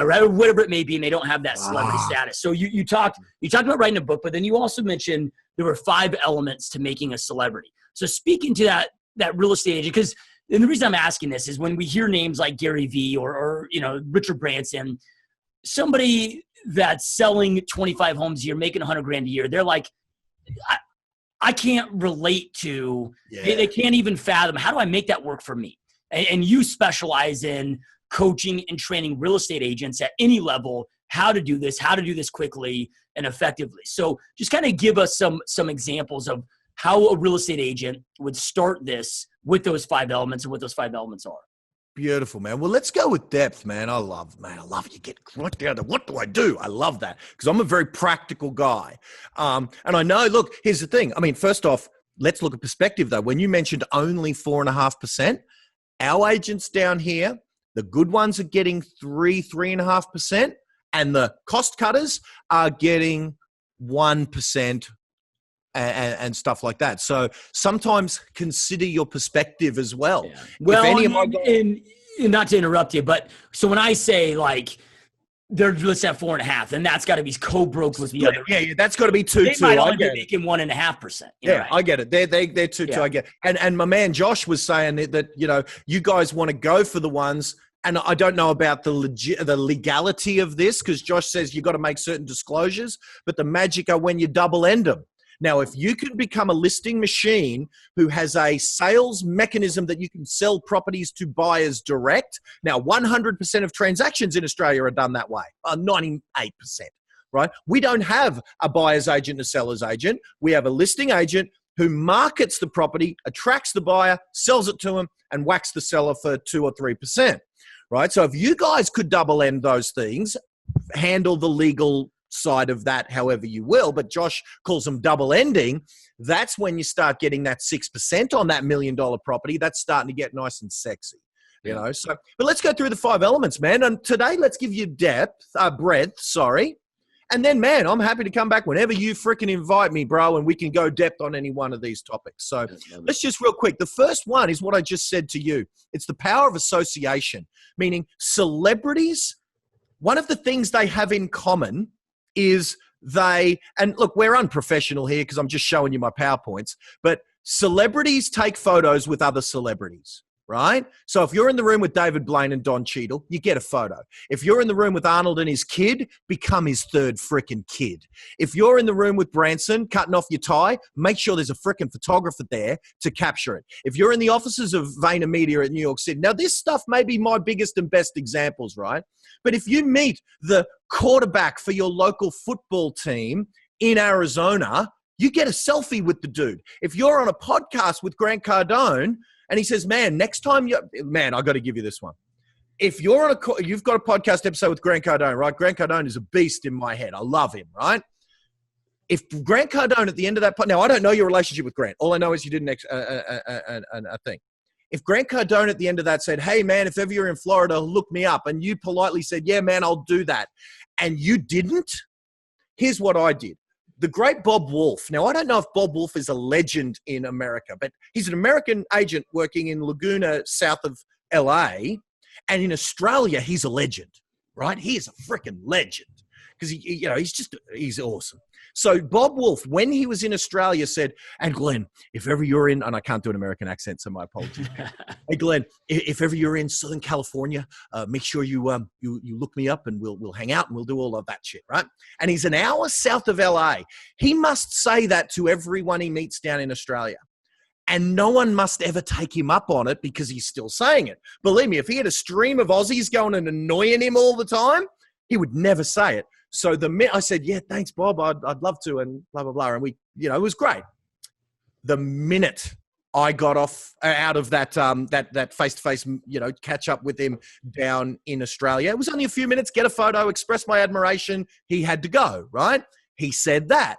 right, whatever it may be, and they don't have that celebrity status. So you talked about writing a book, but then you also mentioned there were 5 elements to making a celebrity. So speaking to that real estate agent, because and the reason I'm asking this is when we hear names like Gary Vee or Richard Branson, somebody that's selling 25 homes a year, making $100,000 a year, they're like, I can't relate to, they can't even fathom, how do I make that work for me? And you specialize in coaching and training real estate agents at any level, how to do this quickly and effectively. So just kind of give us some examples of how a real estate agent would start this with those 5 elements and what those 5 elements are. Beautiful, man. Well, let's go with depth, man. I love you get right down to what do I do? I love that because I'm a very practical guy. And I know, look, here's the thing. I mean, first off, let's look at perspective though. When you mentioned only 4.5%, our agents down here, the good ones are getting 3.5%, and the cost cutters are getting 1%. And stuff like that. So sometimes consider your perspective as well. Yeah. Well, and not to interrupt you, but so when I say like they're let's have 4.5, then that's got to be co-broke with the other. Yeah, that's got to be 2. They might only be making 1.5%. Yeah, right? I get it. They're 2. I get it. And my man Josh was saying that you guys want to go for the ones. And I don't know about the legality of this because Josh says you got to make certain disclosures, but the magic are when you double end them. Now, if you can become a listing machine who has a sales mechanism that you can sell properties to buyers direct, now 100% of transactions in Australia are done that way, 98%, right? We don't have a buyer's agent and a seller's agent. We have a listing agent who markets the property, attracts the buyer, sells it to them, and whacks the seller for 2 or 3%, right? So if you guys could double end those things, handle the legal side of that however you will, but Josh calls them double ending, that's when you start getting that 6% on that $1 million property. That's starting to get nice and sexy, so but let's go through the 5 elements, man. And today let's give you breadth, and then, man, I'm happy to come back whenever you freaking invite me, bro, and we can go depth on any one of these topics. So let's just real quick. The first one is what I just said to you. It's the power of association, meaning celebrities, one of the things they have in common is and look, we're unprofessional here because I'm just showing you my PowerPoints, but celebrities take photos with other celebrities, right? So if you're in the room with David Blaine and Don Cheadle, you get a photo. If you're in the room with Arnold and his kid, become his 3rd freaking kid. If you're in the room with Branson cutting off your tie, make sure there's a freaking photographer there to capture it. If you're in the offices of VaynerMedia at New York City, now this stuff may be my biggest and best examples, right? But if you meet the quarterback for your local football team in Arizona, you get a selfie with the dude. If you're on a podcast with Grant Cardone and he says, man, next time I got to give you this one. If you're you've got a podcast episode with Grant Cardone, right? Grant Cardone is a beast in my head. I love him, right? If Grant Cardone at the end of that, now I don't know your relationship with Grant. All I know is you did a thing. If Grant Cardone at the end of that said, hey, man, if ever you're in Florida, look me up. And you politely said, yeah, man, I'll do that. And you didn't, here's what I did. The great Bob Wolf. Now, I don't know if Bob Wolf is a legend in America, but he's an American agent working in Laguna, south of LA. And in Australia, he's a legend, right? He is a freaking legend. because he's awesome. So Bob Wolf, when he was in Australia, said, and Glenn, if ever you're in, and I can't do an American accent, so my apologies. Hey Glenn, if ever you're in Southern California, make sure you look me up and we'll hang out and we'll do all of that shit, right? And he's an hour south of LA. He must say that to everyone he meets down in Australia. And no one must ever take him up on it because he's still saying it. Believe me, if he had a stream of Aussies going and annoying him all the time, he would never say it. So the minute I said, yeah, thanks, Bob, I'd love to, and blah, blah, blah. And we, it was great. The minute I got out of that face-to-face, catch up with him down in Australia, it was only a few minutes, get a photo, express my admiration. He had to go, right? He said that.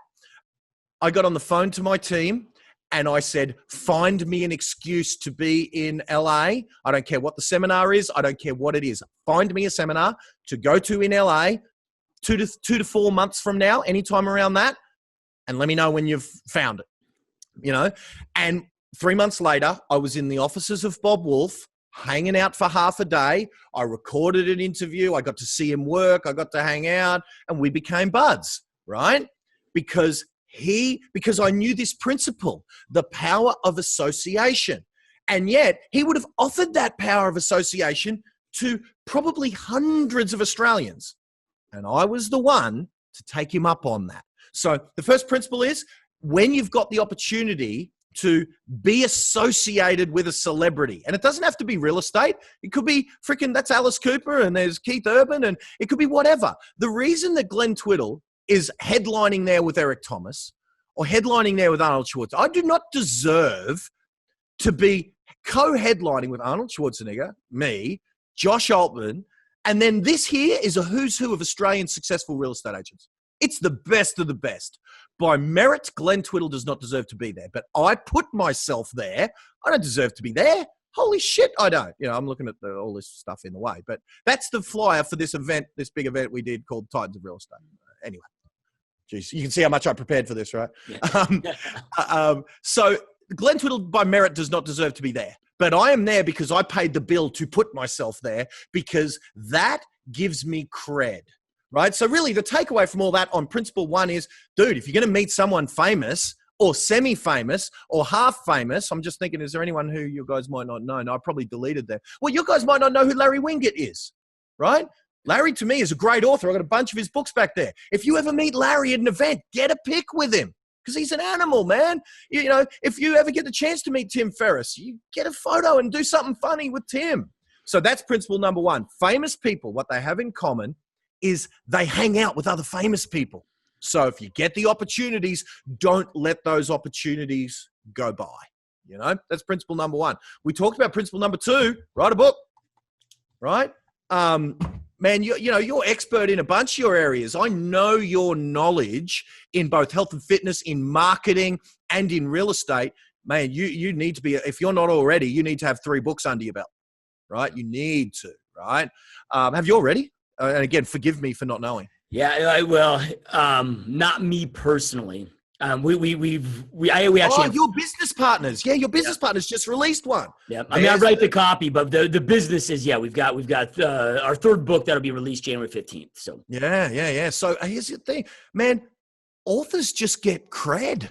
I got on the phone to my team and I said, find me an excuse to be in LA. I don't care what the seminar is. I don't care what it is. Find me a seminar to go to in LA 2 to 4 months from now, anytime around that, and let me know when you've found it, And 3 months later, I was in the offices of Bob Wolf, hanging out for half a day. I recorded an interview. I got to see him work. I got to hang out, and we became buds, right? Because I knew this principle, the power of association. And yet he would have offered that power of association to probably hundreds of Australians. And I was the one to take him up on that. So the first principle is, when you've got the opportunity to be associated with a celebrity, and it doesn't have to be real estate. It could be that's Alice Cooper and there's Keith Urban, and it could be whatever. The reason that Glenn Twiddle is headlining there with Eric Thomas or headlining there with Arnold Schwarzenegger, I do not deserve to be co-headlining with Arnold Schwarzenegger, me, Josh Altman, and then this here is a who's who of Australian successful real estate agents. It's the best of the best. By merit, Glenn Twiddle does not deserve to be there, but I put myself there. I don't deserve to be there. Holy shit, I don't. I'm looking at all this stuff in the way, but that's the flyer for this event, this big event we did called Titans of Real Estate. Anyway, geez, you can see how much I prepared for this, right? Yeah. So Glenn Twiddle, by merit, does not deserve to be there. But I am there because I paid the bill to put myself there, because that gives me cred, right? So really the takeaway from all that on principle one is, dude, if you're going to meet someone famous or semi-famous or half famous, I'm just thinking, is there anyone who you guys might not know? No, I probably deleted them. Well, you guys might not know who Larry Winget is, right? Larry, to me, is a great author. I've got a bunch of his books back there. If you ever meet Larry at an event, get a pic with him, because he's an animal, man. If you ever get the chance to meet Tim Ferriss, you get a photo and do something funny with Tim. So that's principle number one. Famous people, what they have in common is they hang out with other famous people. So if you get the opportunities, don't let those opportunities go by. That's principle number one. We talked about principle number two, write a book, right? Man, you're expert in a bunch of your areas. I know your knowledge in both health and fitness, in marketing, and in real estate. Man, you need to be, if you're not already, you need to have 3 books under your belt, right? You need to, right? Have you already? And again, forgive me for not knowing. Yeah, well, not me personally. We actually. Your business partners. Yeah, your business partners just released one. Yeah, I write the copy, but the business is, we've got our 3rd book that'll be released January 15th. So yeah. So here's the thing, man. Authors just get cred.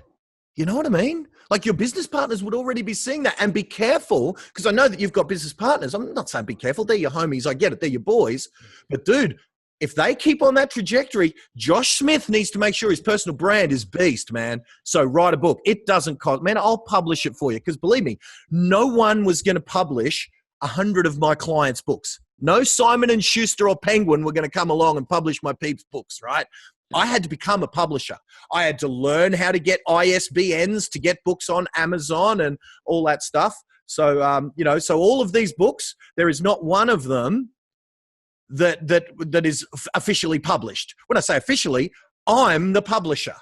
You know what I mean? Like, your business partners would already be seeing that. And be careful, because I know that you've got business partners. I'm not saying be careful. They're your homies. I get it. They're your boys. But dude, if they keep on that trajectory, Josh Smith needs to make sure his personal brand is beast, man. So write a book. It doesn't cost, man, I'll publish it for you. Because believe me, no one was going to publish 100 of my clients' books. No Simon & Schuster or Penguin were going to come along and publish my peeps' books, right? I had to become a publisher. I had to learn how to get ISBNs to get books on Amazon and all that stuff. So, so all of these books, there is not one of them that is officially published. When I say officially, I'm the publisher,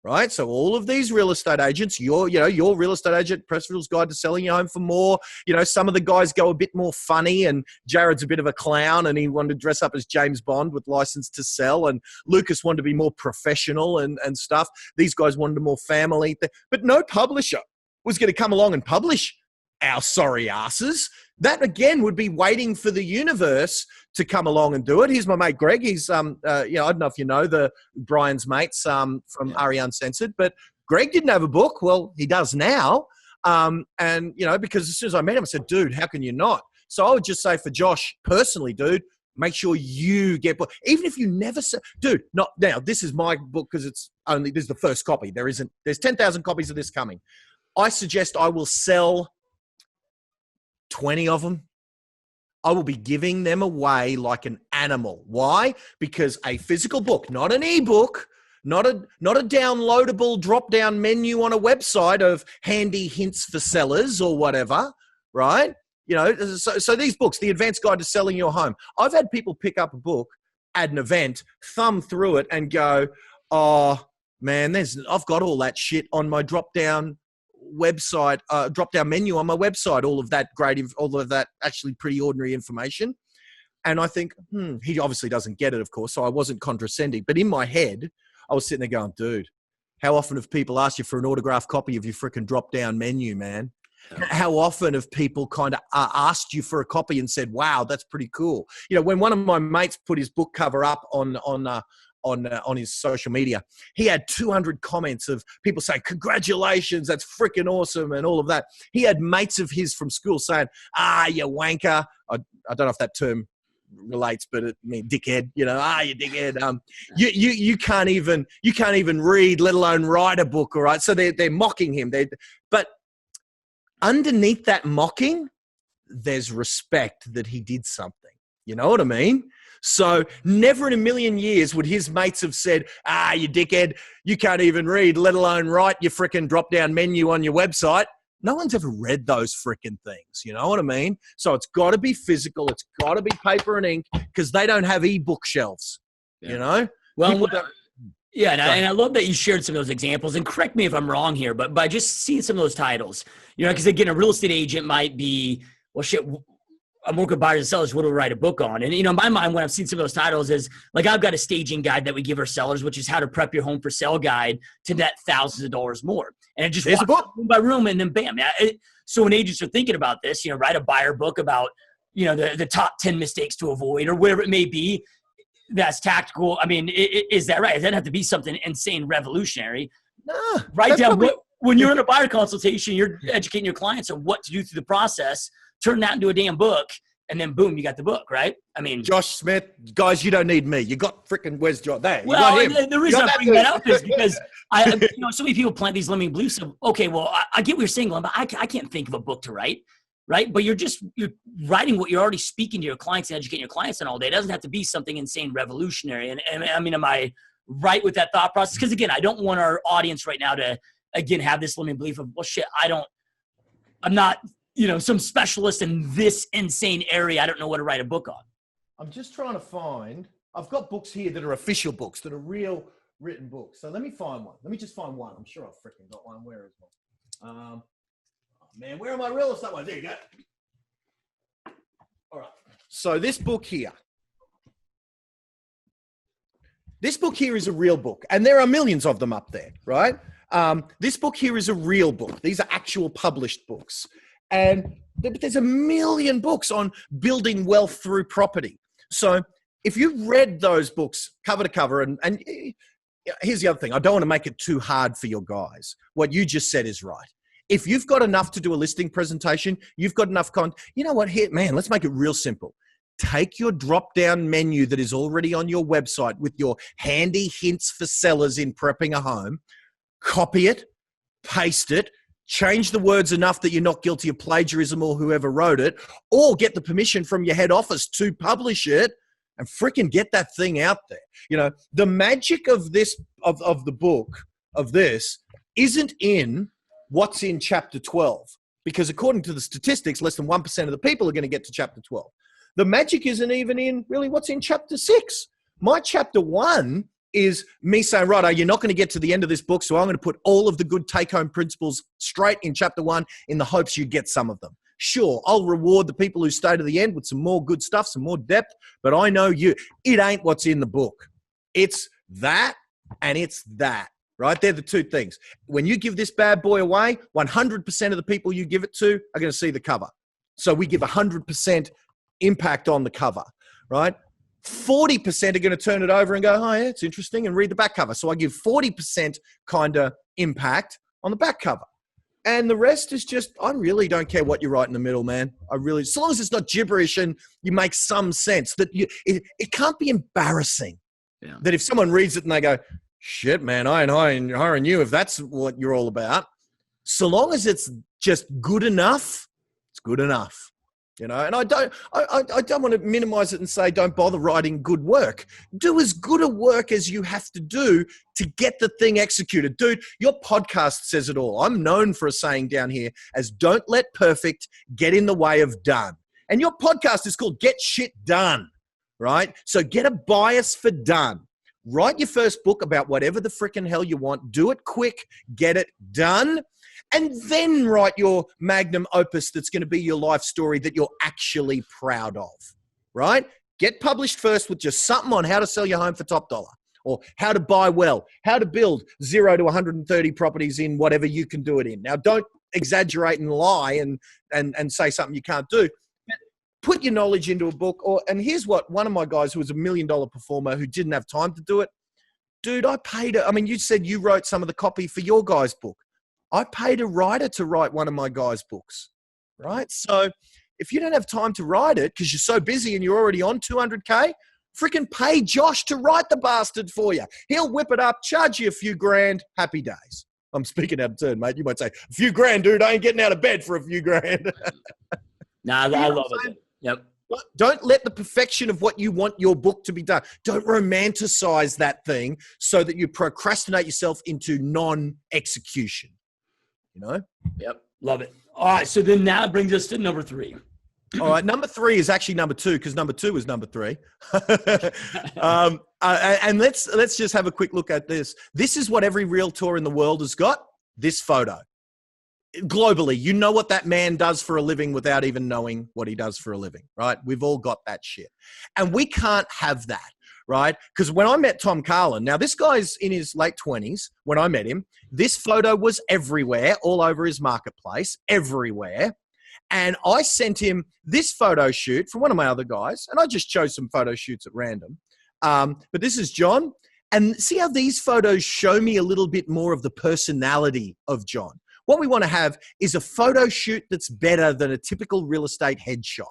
right? So all of these real estate agents, your real estate agent, Pressfield's Guide to Selling Your Home for More. Some of the guys go a bit more funny, and Jared's a bit of a clown, and he wanted to dress up as James Bond with License to Sell, and Lucas wanted to be more professional and stuff. These guys wanted a more family, but no publisher was going to come along and publish our sorry asses. That again would be waiting for the universe to come along and do it. Here's my mate Greg. He's I don't know if you know Brian's mates from RE Uncensored, but Greg didn't have a book. Well, he does now. And because as soon as I met him, I said, dude, how can you not? So I would just say for Josh personally, dude, make sure you get book. Even if you never say, dude, not now, this is my book because this is the first copy. There's 10,000 copies of this coming. I suggest I will sell 20 of them. I will be giving them away like an animal. Why? Because a physical book, not an ebook, not a downloadable drop-down menu on a website of handy hints for sellers or whatever, right? So these books, The Advanced Guide to Selling Your Home. I've had people pick up a book at an event, thumb through it and go, oh, man, I've got all that shit on my drop-down website, drop-down menu on my website, all of that actually pretty ordinary information. And I think, he obviously doesn't get it, of course, so I wasn't condescending. But in my head, I was sitting there going, dude, how often have people asked you for an autographed copy of your freaking drop-down menu, man? How often have people kind of asked you for a copy and said, wow, that's pretty cool? When one of my mates put his book cover up on his social media, he had 200 comments of people saying, congratulations, that's freaking awesome, and all of that. He had mates of his from school saying, you wanker. I don't know if that term relates, but it means dickhead, you dickhead. You can't even read, let alone write a book, all right? So they're mocking him. But underneath that mocking, there's respect that he did something. You know what I mean? So never in a million years would his mates have said, you dickhead, you can't even read, let alone write your freaking drop-down menu on your website. No one's ever read those freaking things. You know what I mean? So it's got to be physical. It's got to be paper and ink because they don't have e-book shelves, Well, yeah, and I love that you shared some of those examples. And correct me if I'm wrong here, but by just seeing some of those titles, because again, a real estate agent might be, well, shit, I'm working with buyers and sellers. What do we write a book on? And, in my mind, when I've seen some of those titles is like, I've got a staging guide that we give our sellers, which is how to prep your home for sale guide to net thousands of dollars more. And it just there's a book room by room and then bam. So when agents are thinking about this, write a buyer book about, the top 10 mistakes to avoid or whatever it may be. That's tactical. I mean, is that right? It doesn't have to be something insane revolutionary. No. Write down when you're in a buyer consultation, you're educating your clients on what to do through the process. Turn that into a damn book, and then boom, you got the book, right? I mean, Josh Smith, guys, you don't need me. You got freaking where's Josh there? You well, got him. The reason I bring that up is because so many people plant these limiting beliefs of, okay, well, I get what you're saying, Glenn, but I can't think of a book to write, right? But you're writing what you're already speaking to your clients and educating your clients on all day. It doesn't have to be something insane revolutionary. And I mean, am I right with that thought process? Because again, I don't want our audience right now to again have this limiting belief of, well, shit, I'm not. Some specialist in this insane area. I don't know what to write a book on. I'm just trying to find, I've got books here that are official books, that are real written books. So let me find one. Let me just find one. I'm sure I've freaking got one. Where is one? Man, where are my real estate ones? There you go. All right. So this book here is a real book. And there are millions of them up there, right? This book here is a real book. These are actual published books. And there's a million books on building wealth through property. So if you read those books cover to cover, and here's the other thing, I don't want to make it too hard for your guys. What you just said is right. If you've got enough to do a listing presentation, you've got enough you know what, here, man, let's make it real simple. Take your drop-down menu that is already on your website with your handy hints for sellers in prepping a home, copy it, paste it, change the words enough that you're not guilty of plagiarism or whoever wrote it, or get the permission from your head office to publish it and freaking get that thing out there. The magic of this, of the book, of this, isn't in what's in chapter 12, because according to the statistics, less than 1% of the people are going to get to chapter 12. The magic isn't even in really what's in chapter 6. My chapter 1 is me saying, right, you're not going to get to the end of this book, so I'm going to put all of the good take-home principles straight in chapter 1 in the hopes you get some of them. Sure, I'll reward the people who stay to the end with some more good stuff, some more depth, but I know it ain't what's in the book. It's that and it's that, right? They're the two things. When you give this bad boy away, 100% of the people you give it to are going to see the cover. So we give 100% impact on the cover. right? 40% are going to turn it over and go, oh yeah, it's interesting, and read the back cover. So I give 40% kind of impact on the back cover. And the rest is just, I really don't care what you write in the middle, man. So long as it's not gibberish and you make some sense that it can't be embarrassing. Yeah. That if someone reads it and they go, shit, man, I ain't hiring you if that's what you're all about. So long as it's just good enough, it's good enough. And I don't want to minimize it and say don't bother writing good work. Do as good a work as you have to do to get the thing executed. Dude, your podcast says it all. I'm known for a saying down here as don't let perfect get in the way of done. And your podcast is called Get Shit Done, right? So get a bias for done. Write your first book about whatever the frickin' hell you want. Do it quick, get it done. And then write your magnum opus that's going to be your life story that you're actually proud of, right? Get published first with just something on how to sell your home for top dollar, or how to buy well, how to build 0 to 130 properties in whatever you can do it in. Now, don't exaggerate and lie and say something you can't do. Put your knowledge into a book. And here's what one of my guys who was $1 million performer who didn't have time to do it. Dude, I paid her. I mean, you said you wrote some of the copy for your guy's book. I paid a writer to write one of my guys' books, right? So if you don't have time to write it because you're so busy and you're already on 200K, freaking pay Josh to write the bastard for you. He'll whip it up, charge you a few grand, happy days. I'm speaking out of turn, mate. You might say, a few grand, dude. I ain't getting out of bed for a few grand. Nah, I love it. Yep. Don't let the perfection of what you want your book to be done. Don't romanticize that thing so that you procrastinate yourself into non-execution. Yep. Love it. All right. So then now it brings us to number 3. All right. Number 3 is actually number 2 because number 2 is number 3. And let's just have a quick look at this. This is what every realtor in the world has got. This photo. Globally, you know what that man does for a living without even knowing what he does for a living, right? We've all got that shit. And we can't have that, right? Because when I met Tom Carlin, now this guy's in his late 20s when I met him, this photo was everywhere, all over his marketplace, everywhere. And I sent him this photo shoot from one of my other guys, and I just chose some photo shoots at random. But this is John. And see how these photos show me a little bit more of the personality of John. What we want to have is a photo shoot that's better than a typical real estate headshot,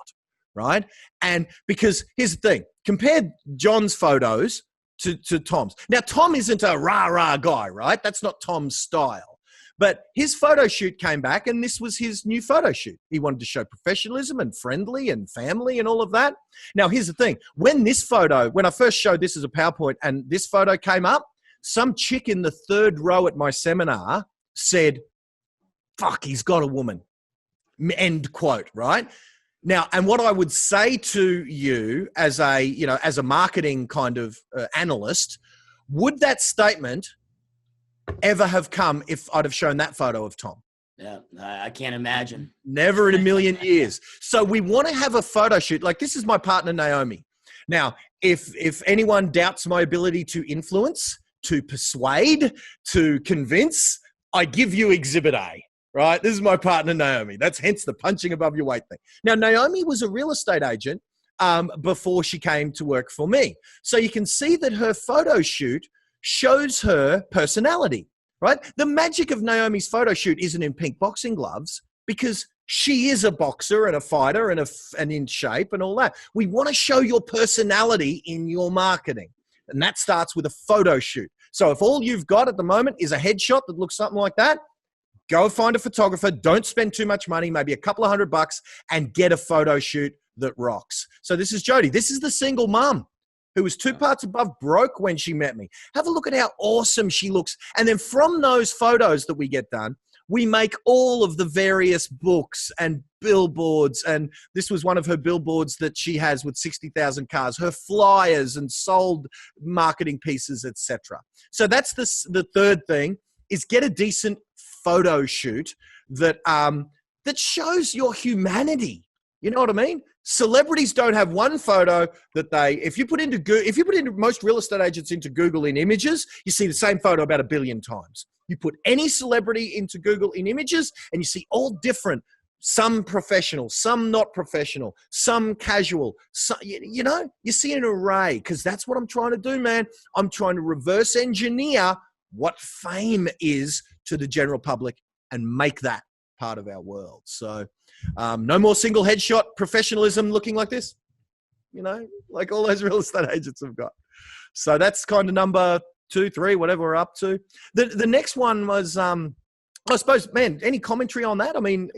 right? And because here's the thing, compare John's photos to Tom's. Now, Tom isn't a rah-rah guy, right? That's not Tom's style. But his photo shoot came back and this was his new photo shoot. He wanted to show professionalism and friendly and family and all of that. Now, here's the thing. When I first showed this as a PowerPoint and this photo came up, some chick in the 3rd row at my seminar said, fuck, he's got a woman, end quote, right? Now, and what I would say to you as a marketing kind of analyst, would that statement ever have come if I'd have shown that photo of Tom? Yeah, I can't imagine. Never in a million years. So we want to have a photo shoot. Like this is my partner, Naomi. Now, if anyone doubts my ability to influence, to persuade, to convince, I give you Exhibit A. Right? This is my partner, Naomi. That's hence the punching above your weight thing. Now, Naomi was a real estate agent before she came to work for me. So you can see that her photo shoot shows her personality, right? The magic of Naomi's photo shoot isn't in pink boxing gloves because she is a boxer and a fighter and in shape and all that. We want to show your personality in your marketing. And that starts with a photo shoot. So if all you've got at the moment is a headshot that looks something like that, go find a photographer. Don't spend too much money, maybe a couple of $100, and get a photo shoot that rocks. So this is Jody. This is the single mom who was 2 parts above broke when she met me. Have a look at how awesome she looks. And then from those photos that we get done, we make all of the various books and billboards. And this was one of her billboards that she has with 60,000 cars, her flyers and sold marketing pieces, etc. So that's the third thing is get a decent photo shoot that shows your humanity. You know what I mean? Celebrities don't have one photo that if you put most real estate agents into Google in images, you see the same photo about 1 billion times. You put any celebrity into Google in images and you see all different some professional, some not professional, some casual, you see an array, because that's what I'm trying to do, man. I'm trying to reverse engineer what fame is to the general public and make that part of our world. So no more single headshot professionalism looking like this, like all those real estate agents have got. So that's kind of number 2, 3, whatever we're up to. The next one was, I suppose, man, any commentary on that? I mean,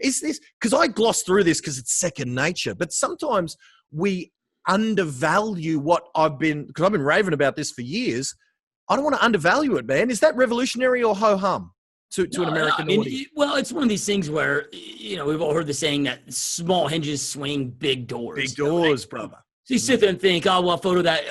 is this, because I gloss through this because it's second nature, but sometimes we undervalue what because I've been raving about this for years. I don't want to undervalue it, man. Is that revolutionary or ho-hum to an American audience? Well, it's one of these things where, we've all heard the saying that small hinges swing big doors. Big doors, brother. So you sit there and think, oh, well, a photo that,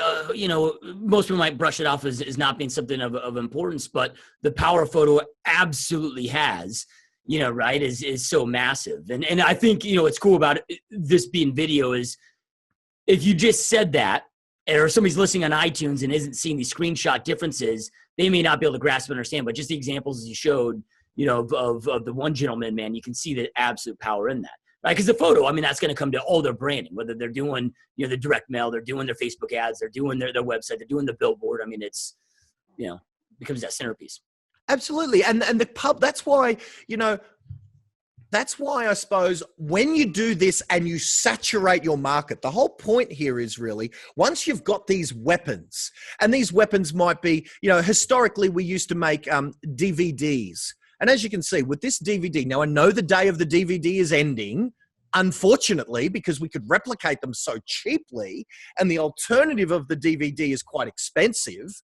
most people might brush it off as not being something of importance, but the power a photo absolutely has, right, is so massive. And I think, what's cool about this being video is if you just said that, or somebody's listening on iTunes and isn't seeing these screenshot differences, they may not be able to grasp and understand. But just the examples you showed, of the one gentleman, man, you can see the absolute power in that. Right, because the photo, I mean, that's going to come to all their branding, whether they're doing, the direct mail, they're doing their Facebook ads, they're doing their website, they're doing the billboard. I mean, it's, becomes that centerpiece. Absolutely. And the pub, that's why I suppose when you do this and you saturate your market, the whole point here is really, once you've got these weapons, and these weapons might be, historically we used to make DVDs. And as you can see with this DVD, now I know the day of the DVD is ending, unfortunately, because we could replicate them so cheaply. And the alternative of the DVD is quite expensive,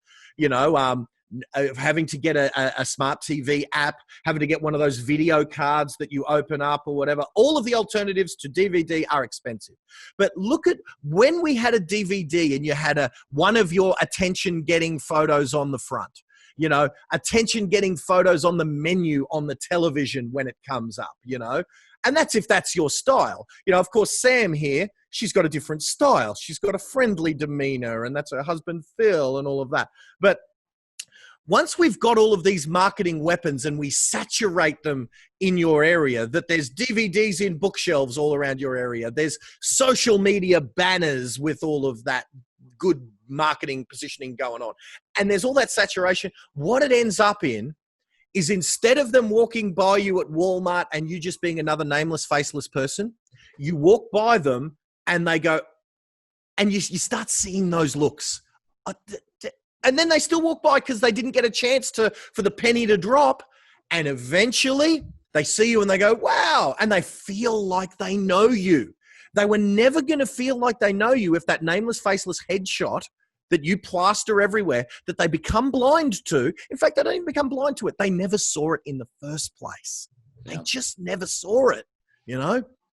having to get a smart TV app, having to get one of those video cards that you open up or whatever. All of the alternatives to DVD are expensive. But look at when we had a DVD and you had one of your attention-getting photos on the front. Attention-getting photos on the menu on the television when it comes up, and that's if that's your style. Of course, Sam here, she's got a different style. She's got a friendly demeanor, and that's her husband, Phil, and all of that. But once we've got all of these marketing weapons and we saturate them in your area, that there's DVDs in bookshelves all around your area, there's social media banners with all of that good marketing positioning going on, and there's all that saturation, what it ends up in is, instead of them walking by you at Walmart and you just being another nameless, faceless person, you walk by them and they go, and you start seeing those looks. And then they still walk by because they didn't get a chance for the penny to drop. And eventually they see you and they go, wow. And they feel like they know you. They were never going to feel like they know you if that nameless, faceless headshot that you plaster everywhere, that they become blind to. In fact, they don't even become blind to it. They never saw it in the first place. They just never saw it.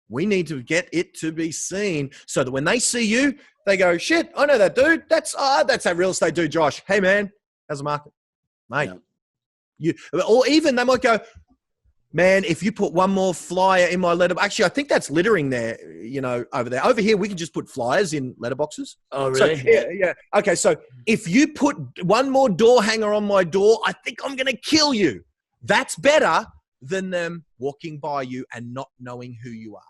We need to get it to be seen so that when they see you, they go, shit, I know that dude. That's that real estate dude, Josh. Hey, man, how's the market? Mate. Yeah. Or even they might go, man, if you put one more flyer in my letter, actually, I think that's littering there, over there. Over here, we can just put flyers in letterboxes. Oh, really? So, yeah. Okay, so if you put one more door hanger on my door, I think I'm going to kill you. That's better than them walking by you and not knowing who you are.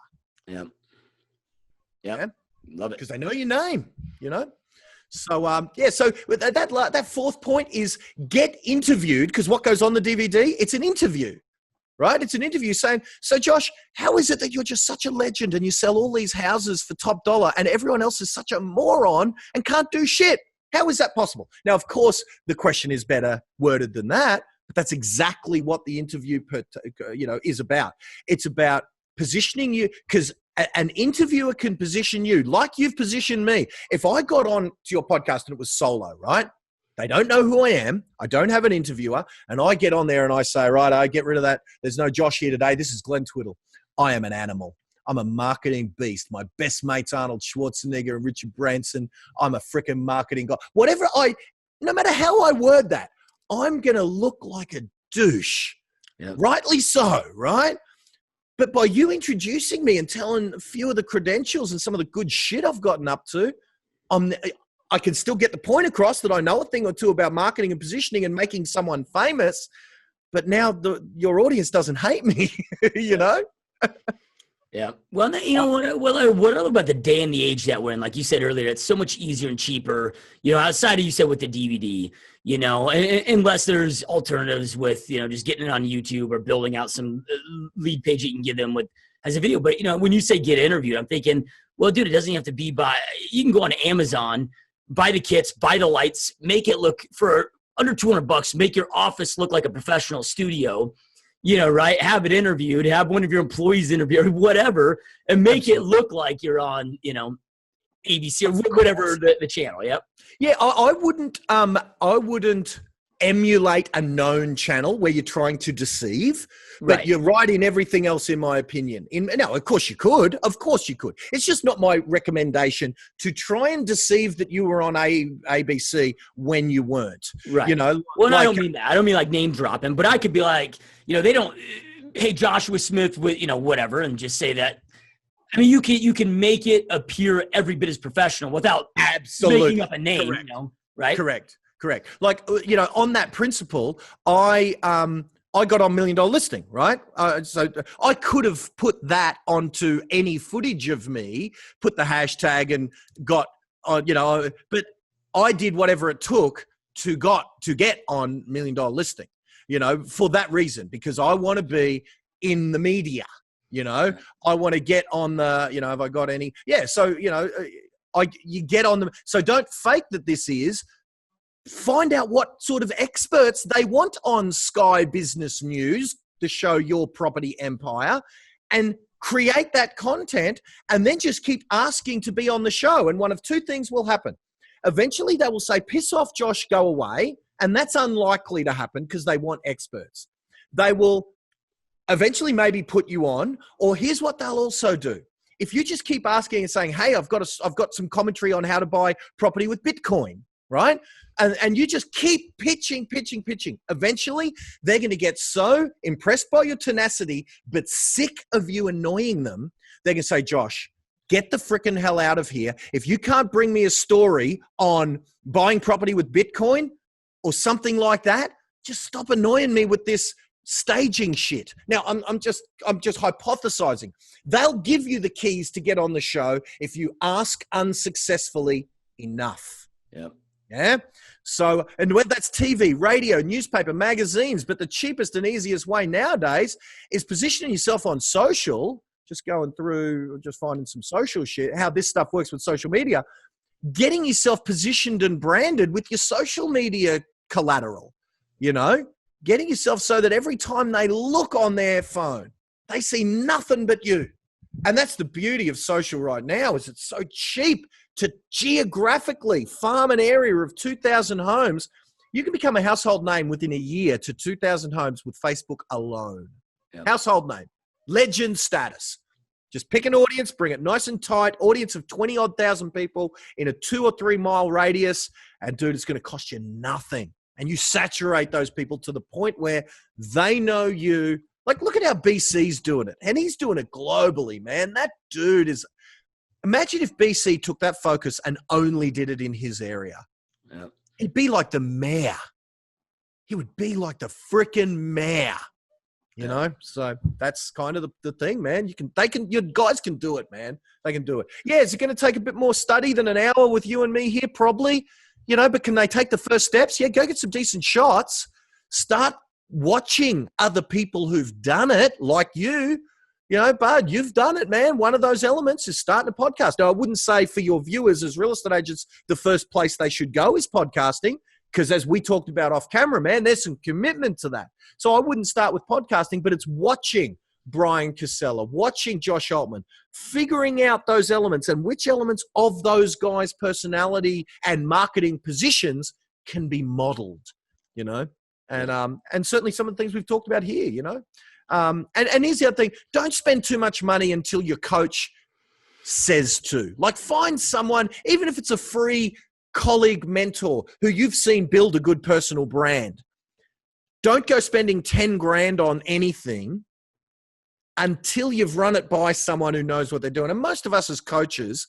Yeah. Love it. Because they know your name, So, so that fourth point is get interviewed, because what goes on the DVD, it's an interview. Right? It's an interview saying, so Josh, how is it that you're just such a legend and you sell all these houses for top dollar and everyone else is such a moron and can't do shit? How is that possible? Now, of course, the question is better worded than that, but that's exactly what the interview is about. It's about positioning you, because an interviewer can position you like you've positioned me. If I got on to your podcast and it was solo, right? They don't know who I am. I don't have an interviewer. And I get on there and I say, right, I get rid of that. There's no Josh here today. This is Glenn Twiddle. I am an animal. I'm a marketing beast. My best mate's Arnold Schwarzenegger and Richard Branson. I'm a freaking marketing guy. No matter how I word that, I'm going to look like a douche. Yeah. Rightly so, right? But by you introducing me and telling a few of the credentials and some of the good shit I've gotten up to, I can still get the point across that I know a thing or two about marketing and positioning and making someone famous. But now your audience doesn't hate me, Yeah. Well, you know what about the day and the age that we're in? Like you said earlier, it's so much easier and cheaper, outside of you said with the DVD, unless there's alternatives with, just getting it on YouTube or building out some lead page you can give them with as a video. But, when you say get interviewed, I'm thinking, well, dude, it doesn't have to be you can go on Amazon, buy the kits, buy the lights, make it look for under $200, make your office look like a professional studio. Right? Have it interviewed, have one of your employees interviewed, whatever, and make it look like you're on, ABC or whatever the channel. Yep. Yeah, I wouldn't emulate a known channel where you're trying to deceive, but you're right in everything else, in my opinion. No, of course you could. Of course you could. It's just not my recommendation to try and deceive that you were on ABC when you weren't. Right. Well, I don't mean that. I don't mean like name dropping, but I could be like, they don't, hey, Joshua Smith with, whatever, and just say that. I mean, you can make it appear every bit as professional without making up a name, Correct. Right? Correct. Like, on that principle, I got on $1 Million Listing, right? So I could have put that onto any footage of me, put the hashtag and got, but I did whatever it took to get on $1 Million Listing, for that reason, because I want to be in the media, I want to get on the, have I got any? Yeah. So, you get on them. So don't fake that this is. Find out what sort of experts they want on Sky Business News to show your property empire, and create that content, and then just keep asking to be on the show. And one of two things will happen. Eventually they will say, piss off, Josh, go away. And that's unlikely to happen because they want experts. They will eventually maybe put you on, or here's what they'll also do. If you just keep asking and saying, hey, I've got some commentary on how to buy property with Bitcoin, right? And you just keep pitching. Eventually, they're going to get so impressed by your tenacity, but sick of you annoying them, they're going to say, Josh, get the freaking hell out of here. If you can't bring me a story on buying property with Bitcoin or something like that, just stop annoying me with this staging shit. Now, I'm just hypothesizing. They'll give you the keys to get on the show if you ask unsuccessfully enough. Yep. Yeah. So, and whether that's TV, radio, newspaper, magazines, but the cheapest and easiest way nowadays is positioning yourself on social, just going through, just finding some social shit, how this stuff works with social media, getting yourself positioned and branded with your social media collateral, getting yourself so that every time they look on their phone, they see nothing but you. And that's the beauty of social right now, is it's so cheap to geographically farm an area of 2,000 homes. You can become a household name within a year to 2,000 homes with Facebook alone. Yep. Household name, legend status. Just pick an audience, bring it nice and tight, audience of 20-odd thousand people in a 2 or 3 mile radius. And dude, it's going to cost you nothing. And you saturate those people to the point where they know you. Like, look at how BC's doing it. And he's doing it globally, man. That dude is... Imagine if BC took that focus and only did it in his area. Yep. He'd be like the mayor. He would be like the freaking mayor. So that's kind of the thing, man. Your guys can do it, man. They can do it. Yeah, is it going to take a bit more study than an hour with you and me here? Probably, but can they take the first steps? Yeah, go get some decent shots. Start watching other people who've done it like you. Bud, you've done it, man. One of those elements is starting a podcast. Now, I wouldn't say for your viewers as real estate agents, the first place they should go is podcasting, because as we talked about off camera, man, there's some commitment to that. So I wouldn't start with podcasting, but it's watching Brian Casella, watching Josh Altman, figuring out those elements and which elements of those guys' personality and marketing positions can be modeled, and certainly some of the things we've talked about here, And here's the other thing. Don't spend too much money until your coach says to. Like, find someone, even if it's a free colleague mentor who you've seen build a good personal brand. Don't go spending 10 grand on anything until you've run it by someone who knows what they're doing. And most of us as coaches,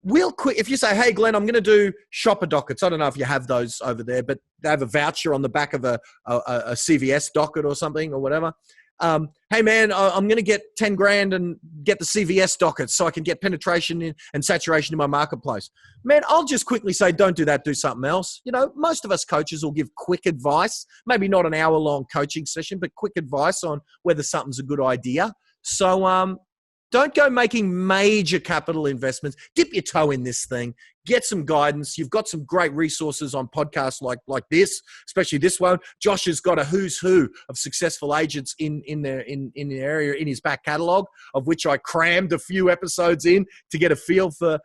we'll quit. If you say, hey, Glenn, I'm going to do shopper dockets. I don't know if you have those over there, but they have a voucher on the back of a CVS docket or something or whatever. Hey man, I'm going to get 10 grand and get the CVS docket so I can get penetration and saturation in my marketplace. Man, I'll just quickly say, don't do that, do something else. You know, most of us coaches will give quick advice, maybe not an hour-long coaching session, but quick advice on whether something's a good idea. So don't go making major capital investments. Dip your toe in this thing. Get some guidance. You've got some great resources on podcasts like this, especially this one. Josh has got a who's who of successful agents in the area in his back catalog, of which I crammed a few episodes in to get a feel for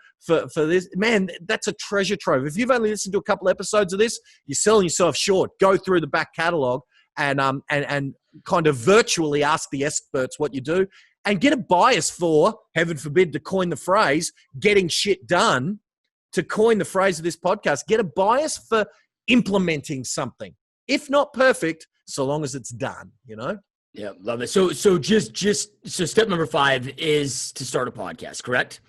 this. Man, that's a treasure trove. If you've only listened to a couple episodes of this, you're selling yourself short. Go through the back catalog and kind of virtually ask the experts what you do. And get a bias for, heaven forbid, to coin the phrase, getting shit done, to coin the phrase of this podcast. Get a bias for implementing something. If not perfect, so long as it's done, you know? Yeah, love it. So step number 5 is to start a podcast, correct?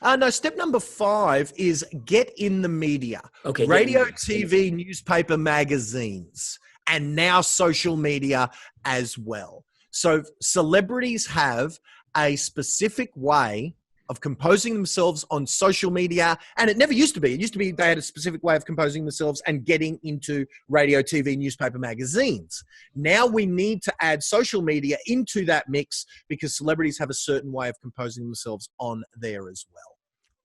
No, step number 5 is get in the media. Okay. Radio, TV, newspaper, magazines, and now social media as well. So celebrities have a specific way of composing themselves on social media, and it never used to be. It used to be they had a specific way of composing themselves and getting into radio, TV, newspaper, magazines. Now we need to add social media into that mix because celebrities have a certain way of composing themselves on there as well.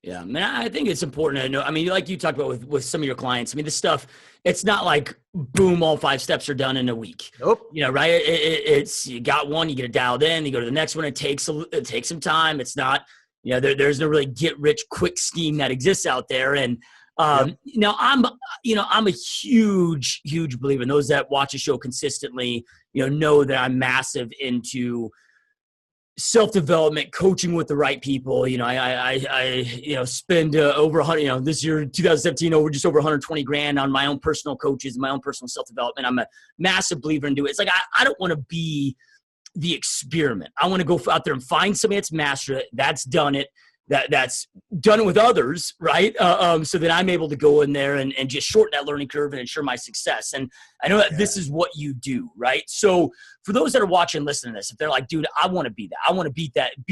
Yeah, man, I think it's important to know. I mean, like you talked about with some of your clients, I mean, this stuff, it's not like, boom, all 5 steps are done in a week. Nope. You know, right? It's you got one, you get it dialed in, you go to the next one. It takes some time. It's not, you know, there's no really get rich quick scheme that exists out there. And now I'm a huge believer. And those that watch the show consistently, know that I'm massive into self-development, coaching with the right people. I spend over 100, this year, 2017, just over 120 grand on my own personal coaches, my own personal self-development. I'm a massive believer in doing it. It's like, I don't want to be the experiment. I want to go out there and find somebody that's mastered it, that's done it, that's done it with others, right? So that I'm able to go in there and just shorten that learning curve and ensure my success. And I know that this is what you do, right? So for those that are watching, listening to this, if they're like, dude, I want to be that. I want to be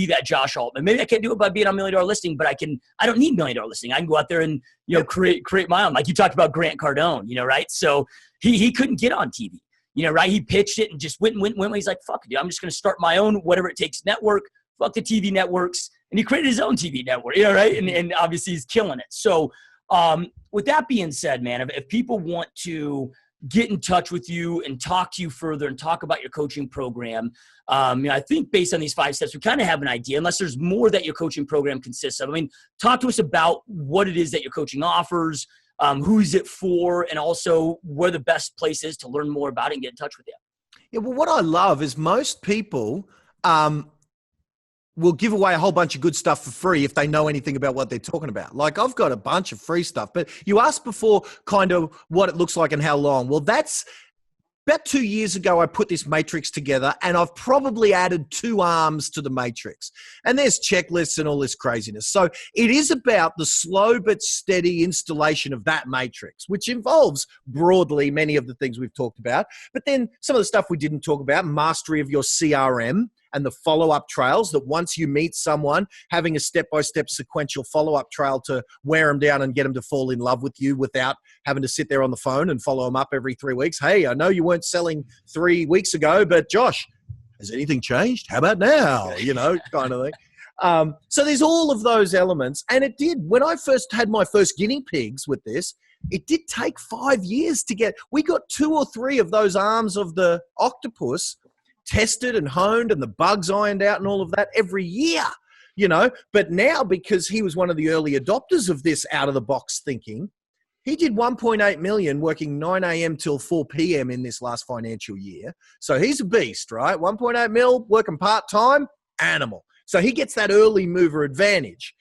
that Josh Altman. Maybe I can't do it by being on $1 Million Listing, but I don't need $1 Million Listing. I can go out there and, create my own. Like you talked about Grant Cardone, right? So he couldn't get on TV, right? He pitched it and just went. He's like, fuck it, dude. I'm just going to start my own, whatever it takes network. Fuck the TV networks. And he created his own TV network, right? And obviously he's killing it. So with that being said, man, if people want to get in touch with you and talk to you further and talk about your coaching program, I think based on these 5 steps, we kind of have an idea, unless there's more that your coaching program consists of. I mean, talk to us about what it is that your coaching offers, who is it for, and also where the best place is to learn more about it and get in touch with you. Yeah, well, what I love is most people will give away a whole bunch of good stuff for free if they know anything about what they're talking about. Like I've got a bunch of free stuff, but you asked before kind of what it looks like and how long. Well, that's about 2 years ago, I put this matrix together and I've probably added 2 arms to the matrix. And there's checklists and all this craziness. So it is about the slow but steady installation of that matrix, which involves broadly many of the things we've talked about. But then some of the stuff we didn't talk about, mastery of your CRM, and the follow-up trails, that once you meet someone, having a step-by-step sequential follow-up trail to wear them down and get them to fall in love with you without having to sit there on the phone and follow them up every 3 weeks. Hey, I know you weren't selling 3 weeks ago, but Josh, has anything changed? How about now? Kind of thing. So there's all of those elements. And it did, when I first had my first guinea pigs with this, it did take 5 years to get, we got 2 or 3 of those arms of the octopus tested and honed and the bugs ironed out and all of that every year, But now, because he was one of the early adopters of this out-of-the-box thinking, he did 1.8 million working 9 a.m. till 4 p.m. in this last financial year. So he's a beast, right? 1.8 mil, working part-time, animal. So he gets that early mover advantage.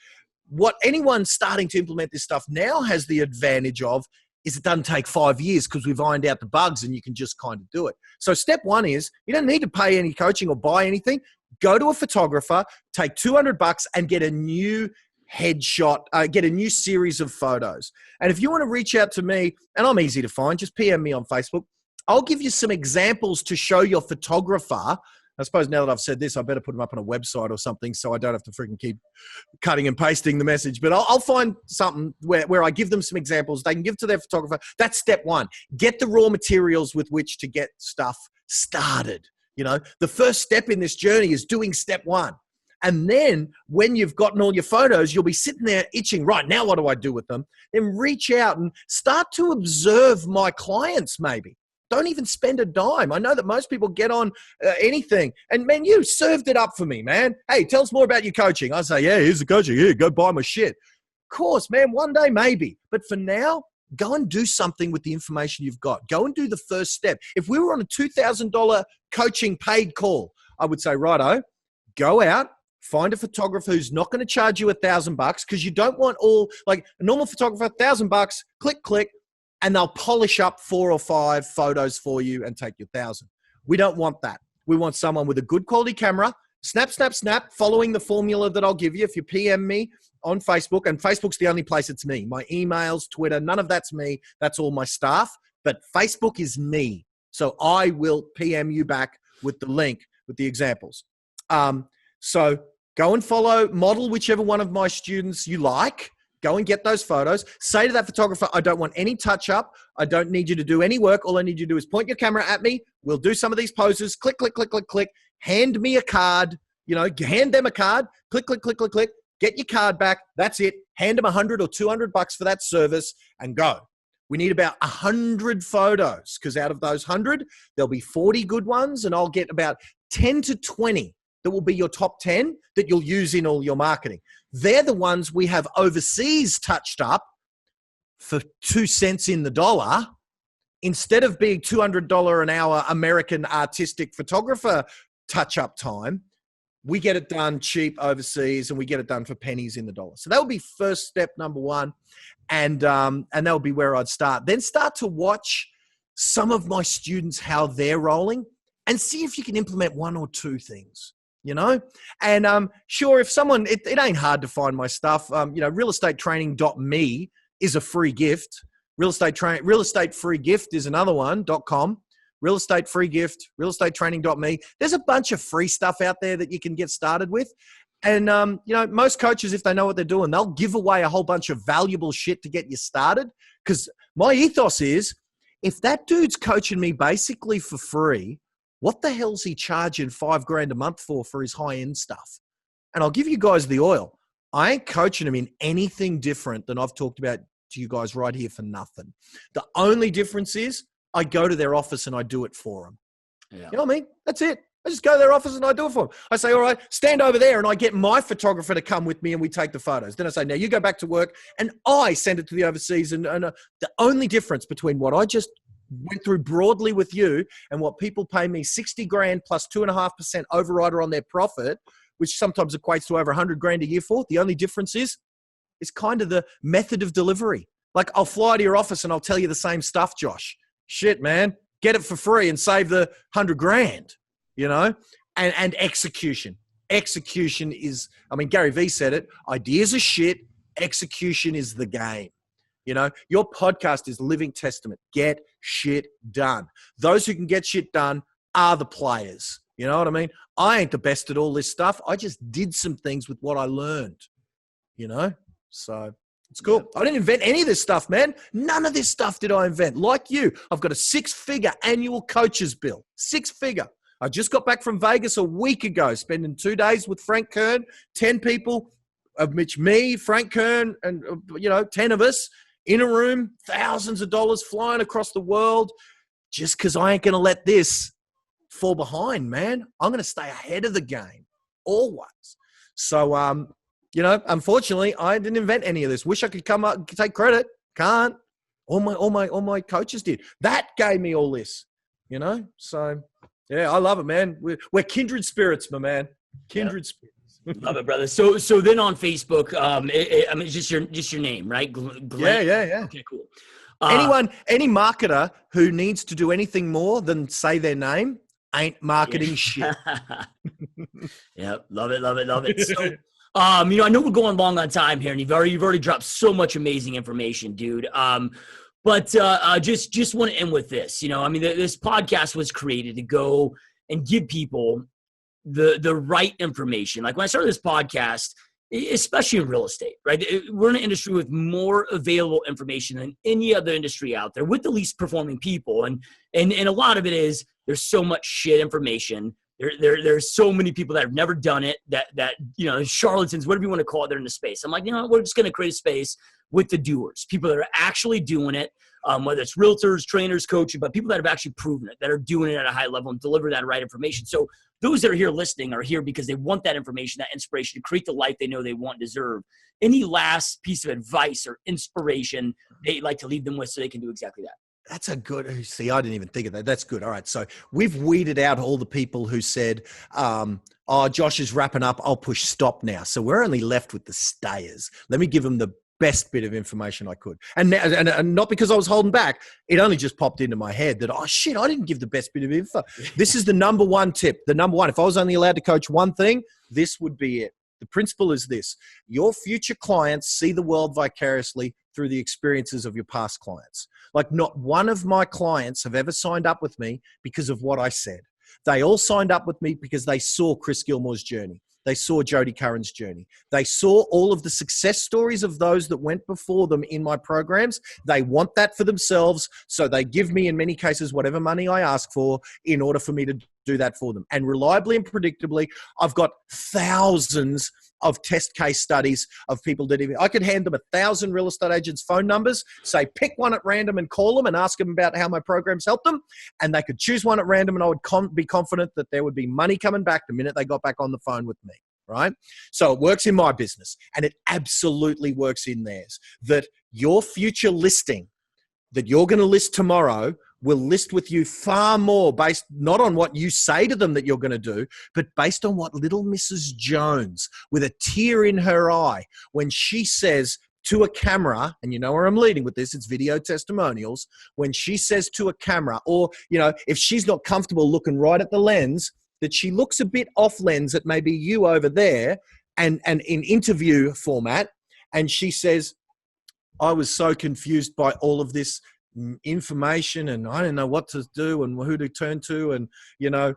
What anyone starting to implement this stuff now has the advantage of is it doesn't take 5 years because we've ironed out the bugs and you can just kind of do it. So step 1 is you don't need to pay any coaching or buy anything. Go to a photographer, take $200 and get a new headshot, get a new series of photos. And if you want to reach out to me, and I'm easy to find, just PM me on Facebook. I'll give you some examples to show your photographer I suppose now that I've said this, I better put them up on a website or something so I don't have to freaking keep cutting and pasting the message. But I'll find something where I give them some examples they can give to their photographer. That's step one. Get the raw materials with which to get stuff started. You know, the first step in this journey is doing step one. And then when you've gotten all your photos, you'll be sitting there itching, right, now what do I do with them? Then reach out and start to observe my clients maybe. Don't even spend a dime. I know that most people get on anything. And, man, you served it up for me, man. Hey, tell us more about your coaching. I say, yeah, here's the coaching. Here, go buy my shit. Of course, man, one day maybe. But for now, go and do something with the information you've got. Go and do the first step. If we were on a $2,000 coaching paid call, I would say, righto, go out. Find a photographer who's not going to charge you $1,000 because you don't want all, like a normal photographer, $1,000, click, and they'll polish up 4 or 5 photos for you and take you $1,000. We don't want that. We want someone with a good quality camera, snap, following the formula that I'll give you if you PM me on Facebook. And Facebook's the only place it's me. My emails, Twitter, none of that's me. That's all my staff. But Facebook is me. So I will PM you back with the link with the examples. So go and model whichever one of my students you like. Go and get those photos. Say to that photographer, I don't want any touch up. I don't need you to do any work. All I need you to do is point your camera at me. We'll do some of these poses. Click. Hand me a card. Hand them a card. Click. Get your card back. That's it. Hand them $100 or $200 for that service and go. We need about 100 photos because out of those 100, there'll be 40 good ones and I'll get about 10 to 20 that will be your top 10 that you'll use in all your marketing. They're the ones we have overseas touched up for 2 cents in the dollar instead of being $200 an hour American artistic photographer touch-up time. We get it done cheap overseas and we get it done for pennies in the dollar. So that would be first step number one. And that would be where I'd start. Then start to watch some of my students, how they're rolling and see if you can implement 1 or 2 things. And sure, if someone, it ain't hard to find my stuff. Realestatetraining.me is a free gift. Real estate free gift is another one, .com. Real estate free gift, realestatetraining.me. There's a bunch of free stuff out there that you can get started with. And, most coaches, if they know what they're doing, they'll give away a whole bunch of valuable shit to get you started. Because my ethos is, if that dude's coaching me basically for free, what the hell's he charging $5,000 a month for his high-end stuff? And I'll give you guys the oil. I ain't coaching him in anything different than I've talked about to you guys right here for nothing. The only difference is I go to their office and I do it for them. Yeah. You know what I mean? That's it. I just go to their office and I do it for them. I say, all right, stand over there, and I get my photographer to come with me and we take the photos. Then I say, now you go back to work, and I send it to the overseas. And the only difference between what I just went through broadly with you and what people pay me $60,000 plus 2.5% overrider on their profit, which sometimes equates to over $100,000 a year for. The only difference is kind of the method of delivery. Like, I'll fly to your office and I'll tell you the same stuff, Josh. Shit, man, get it for free and save the $100,000, and execution. Execution is, Gary Vee said it, ideas are shit. Execution is the game. Your podcast is living testament. Get shit done. Those who can get shit done are the players. You know what I mean? I ain't the best at all this stuff. I just did some things with what I learned, So it's cool. Yeah. I didn't invent any of this stuff, man. None of this stuff did I invent. Like you, I've got a 6-figure annual coaches bill. 6-figure. I just got back from Vegas a week ago, spending 2 days with Frank Kern, 10 people, of which me, Frank Kern, and 10 of us, in a room, thousands of dollars flying across the world, just because I ain't going to let this fall behind, man. I'm going to stay ahead of the game, always. So, unfortunately, I didn't invent any of this. Wish I could come up and take credit. Can't. All my coaches did. That gave me all this, So, yeah, I love it, man. We're kindred spirits, my man. Kindred spirits. Love it, brother. So then on Facebook, it's just your name, right? Yeah. Okay, cool. Any marketer who needs to do anything more than say their name ain't marketing shit. Yep, love it. So, I know we're going long on time here, and you've already dropped so much amazing information, dude. But just want to end with this. This podcast was created to go and give people the right information. Like when I started this podcast, especially in real estate, right? We're in an industry with more available information than any other industry out there, with the least performing people. And a lot of it is there's so much shit information. There's so many people that have never done it that charlatans, whatever you want to call it, they're in the space. I'm like, we're just going to create a space with the doers, people that are actually doing it, whether it's realtors, trainers, coaches, but people that have actually proven it, that are doing it at a high level and deliver that right information. So those that are here listening are here because they want that information, that inspiration to create the life they know they want and deserve. Any last piece of advice or inspiration they'd like to leave them with so they can do exactly that? That's a good, see, I didn't even think of that. That's good. All right. So we've weeded out all the people who said, Josh is wrapping up. I'll push stop now. So we're only left with the stayers. Let me give them the best bit of information I could. And not because I was holding back. It only just popped into my head that, oh shit, I didn't give the best bit of info. This is the number one tip. The number one, if I was only allowed to coach one thing, this would be it. The principle is this: your future clients see the world vicariously through the experiences of your past clients. Like, not one of my clients have ever signed up with me because of what I said. They all signed up with me because they saw Chris Gilmore's journey. They saw Jody Curran's journey. They saw all of the success stories of those that went before them in my programs. They want that for themselves. So they give me, in many cases, whatever money I ask for in order for me to do that for them. And reliably and predictably, I've got thousands of test case studies of people that I could hand them 1,000 real estate agents' phone numbers, say, pick one at random and call them and ask them about how my programs helped them. And they could choose one at random, and I would be confident that there would be money coming back the minute they got back on the phone with me. Right? So it works in my business, and it absolutely works in theirs. That your future listing that you're going to list tomorrow will list with you far more based not on what you say to them that you're going to do, but based on what little Mrs. Jones, with a tear in her eye, when she says to a camera, and you know where I'm leading with this, it's video testimonials, when she says to a camera, or, if she's not comfortable looking right at the lens, that she looks a bit off lens at maybe you over there and in interview format, and she says, I was so confused by all of this information and I didn't know what to do and who to turn to, and there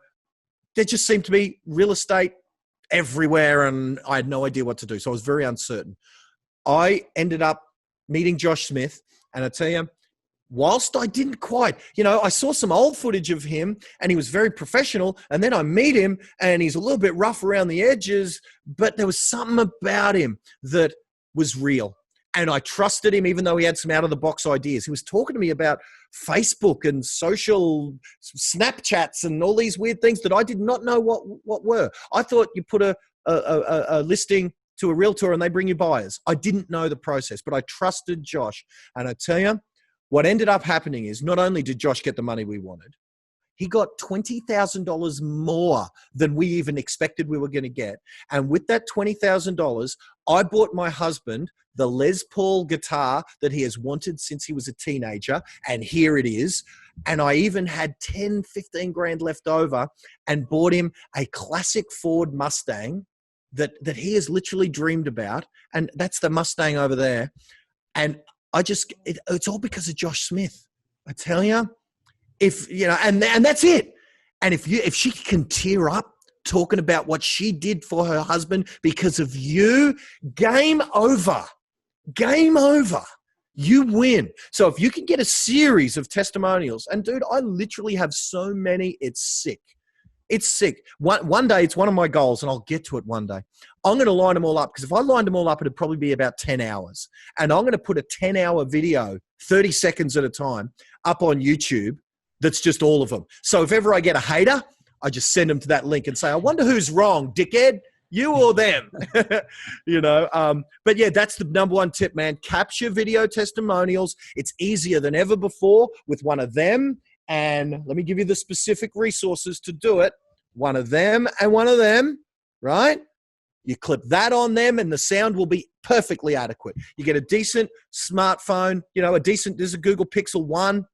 just seemed to be real estate everywhere and I had no idea what to do. So I was very uncertain. I ended up meeting Josh Smith, and I tell you, whilst I didn't quite, I saw some old footage of him and he was very professional, and then I meet him and he's a little bit rough around the edges, but there was something about him that was real. And I trusted him even though he had some out-of-the-box ideas. He was talking to me about Facebook and social Snapchats and all these weird things that I did not know what were. I thought you put a listing to a realtor and they bring you buyers. I didn't know the process, but I trusted Josh. And I tell you, what ended up happening is not only did Josh get the money we wanted, he got $20,000 more than we even expected we were going to get. And with that $20,000, I bought my husband the Les Paul guitar that he has wanted since he was a teenager. And here it is. And I even had 10, 15 grand left over and bought him a classic Ford Mustang that he has literally dreamed about. And that's the Mustang over there. And it's all because of Josh Smith. I tell you, and that's it. And if she can tear up talking about what she did for her husband because of you, game over. Game over. You win. So if you can get a series of testimonials, and dude, I literally have so many, it's sick. It's sick. One day, it's one of my goals, and I'll get to it one day. I'm going to line them all up, because if I lined them all up, it'd probably be about 10 hours. And I'm going to put a 10-hour video, 30 seconds at a time, up on YouTube. That's just all of them. So if ever I get a hater, I just send them to that link and say, I wonder who's wrong, dickhead, you or them. But yeah, that's the number one tip, man. Capture video testimonials. It's easier than ever before with one of them. And let me give you the specific resources to do it. One of them and one of them, right? You clip that on them and the sound will be perfectly adequate. You get a decent smartphone, there's a Google Pixel 1,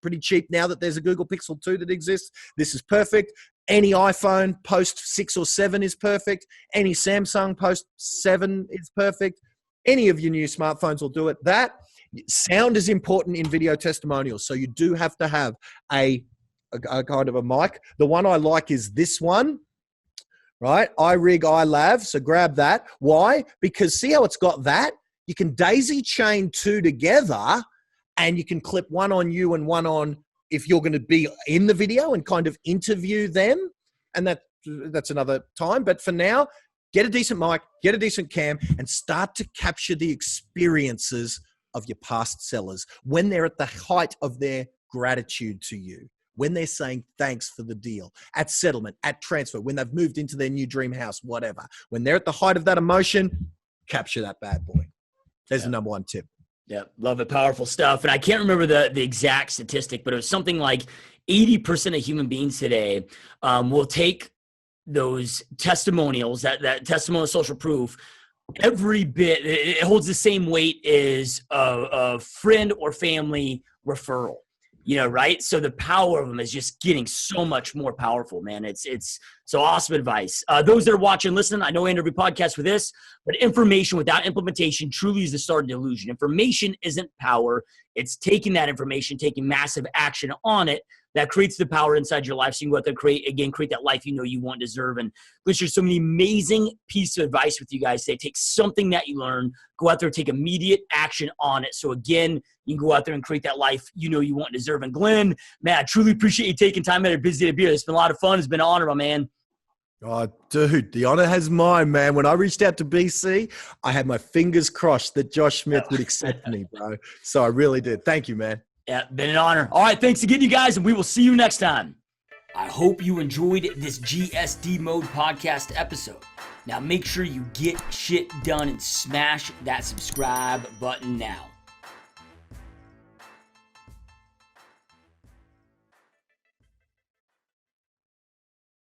pretty cheap now that there's a Google Pixel 2 that exists. This is perfect. Any iPhone post 6 or 7 is perfect. Any Samsung post 7 is perfect. Any of your new smartphones will do it. That sound is important in video testimonials. So you do have to have a kind of a mic. The one I like is this one, right? iRig, iLav. So grab that. Why? Because see how it's got that? You can daisy chain two together and you can clip one on you and one on if you're going to be in the video and kind of interview them. And that's another time. But for now, get a decent mic, get a decent cam, and start to capture the experiences of your past sellers when they're at the height of their gratitude to you, when they're saying thanks for the deal, at settlement, at transfer, when they've moved into their new dream house, whatever. When they're at the height of that emotion, capture that bad boy. There's the number one tip. Yeah, love it. Powerful stuff. And I can't remember the exact statistic, but it was something like 80% of human beings today will take those testimonials, that testimonial social proof, every bit. It holds the same weight as a friend or family referral. Right? So the power of them is just getting so much more powerful, man. It's so awesome advice. Those that are watching, listening, I know I end every podcast with this, but information without implementation truly is the start of delusion. Information isn't power. It's taking that information, taking massive action on it that creates the power inside your life. So you can go out there and create that life you want, deserve. And there's so many amazing pieces of advice with you guys today. Take something that you learn, go out there and take immediate action on it. So again, you can go out there and create that life you want, deserve. And Glenn, man, I truly appreciate you taking time out of your busy day to be here. It's been a lot of fun. It's been an honor, my man. Oh, dude, the honor has mine, man. When I reached out to BC, I had my fingers crossed that Josh Smith would accept me, bro. So I really did. Thank you, man. Yeah, been an honor. All right, thanks again, you guys, and we will see you next time. I hope you enjoyed this GSD Mode podcast episode. Now make sure you get shit done and smash that subscribe button now.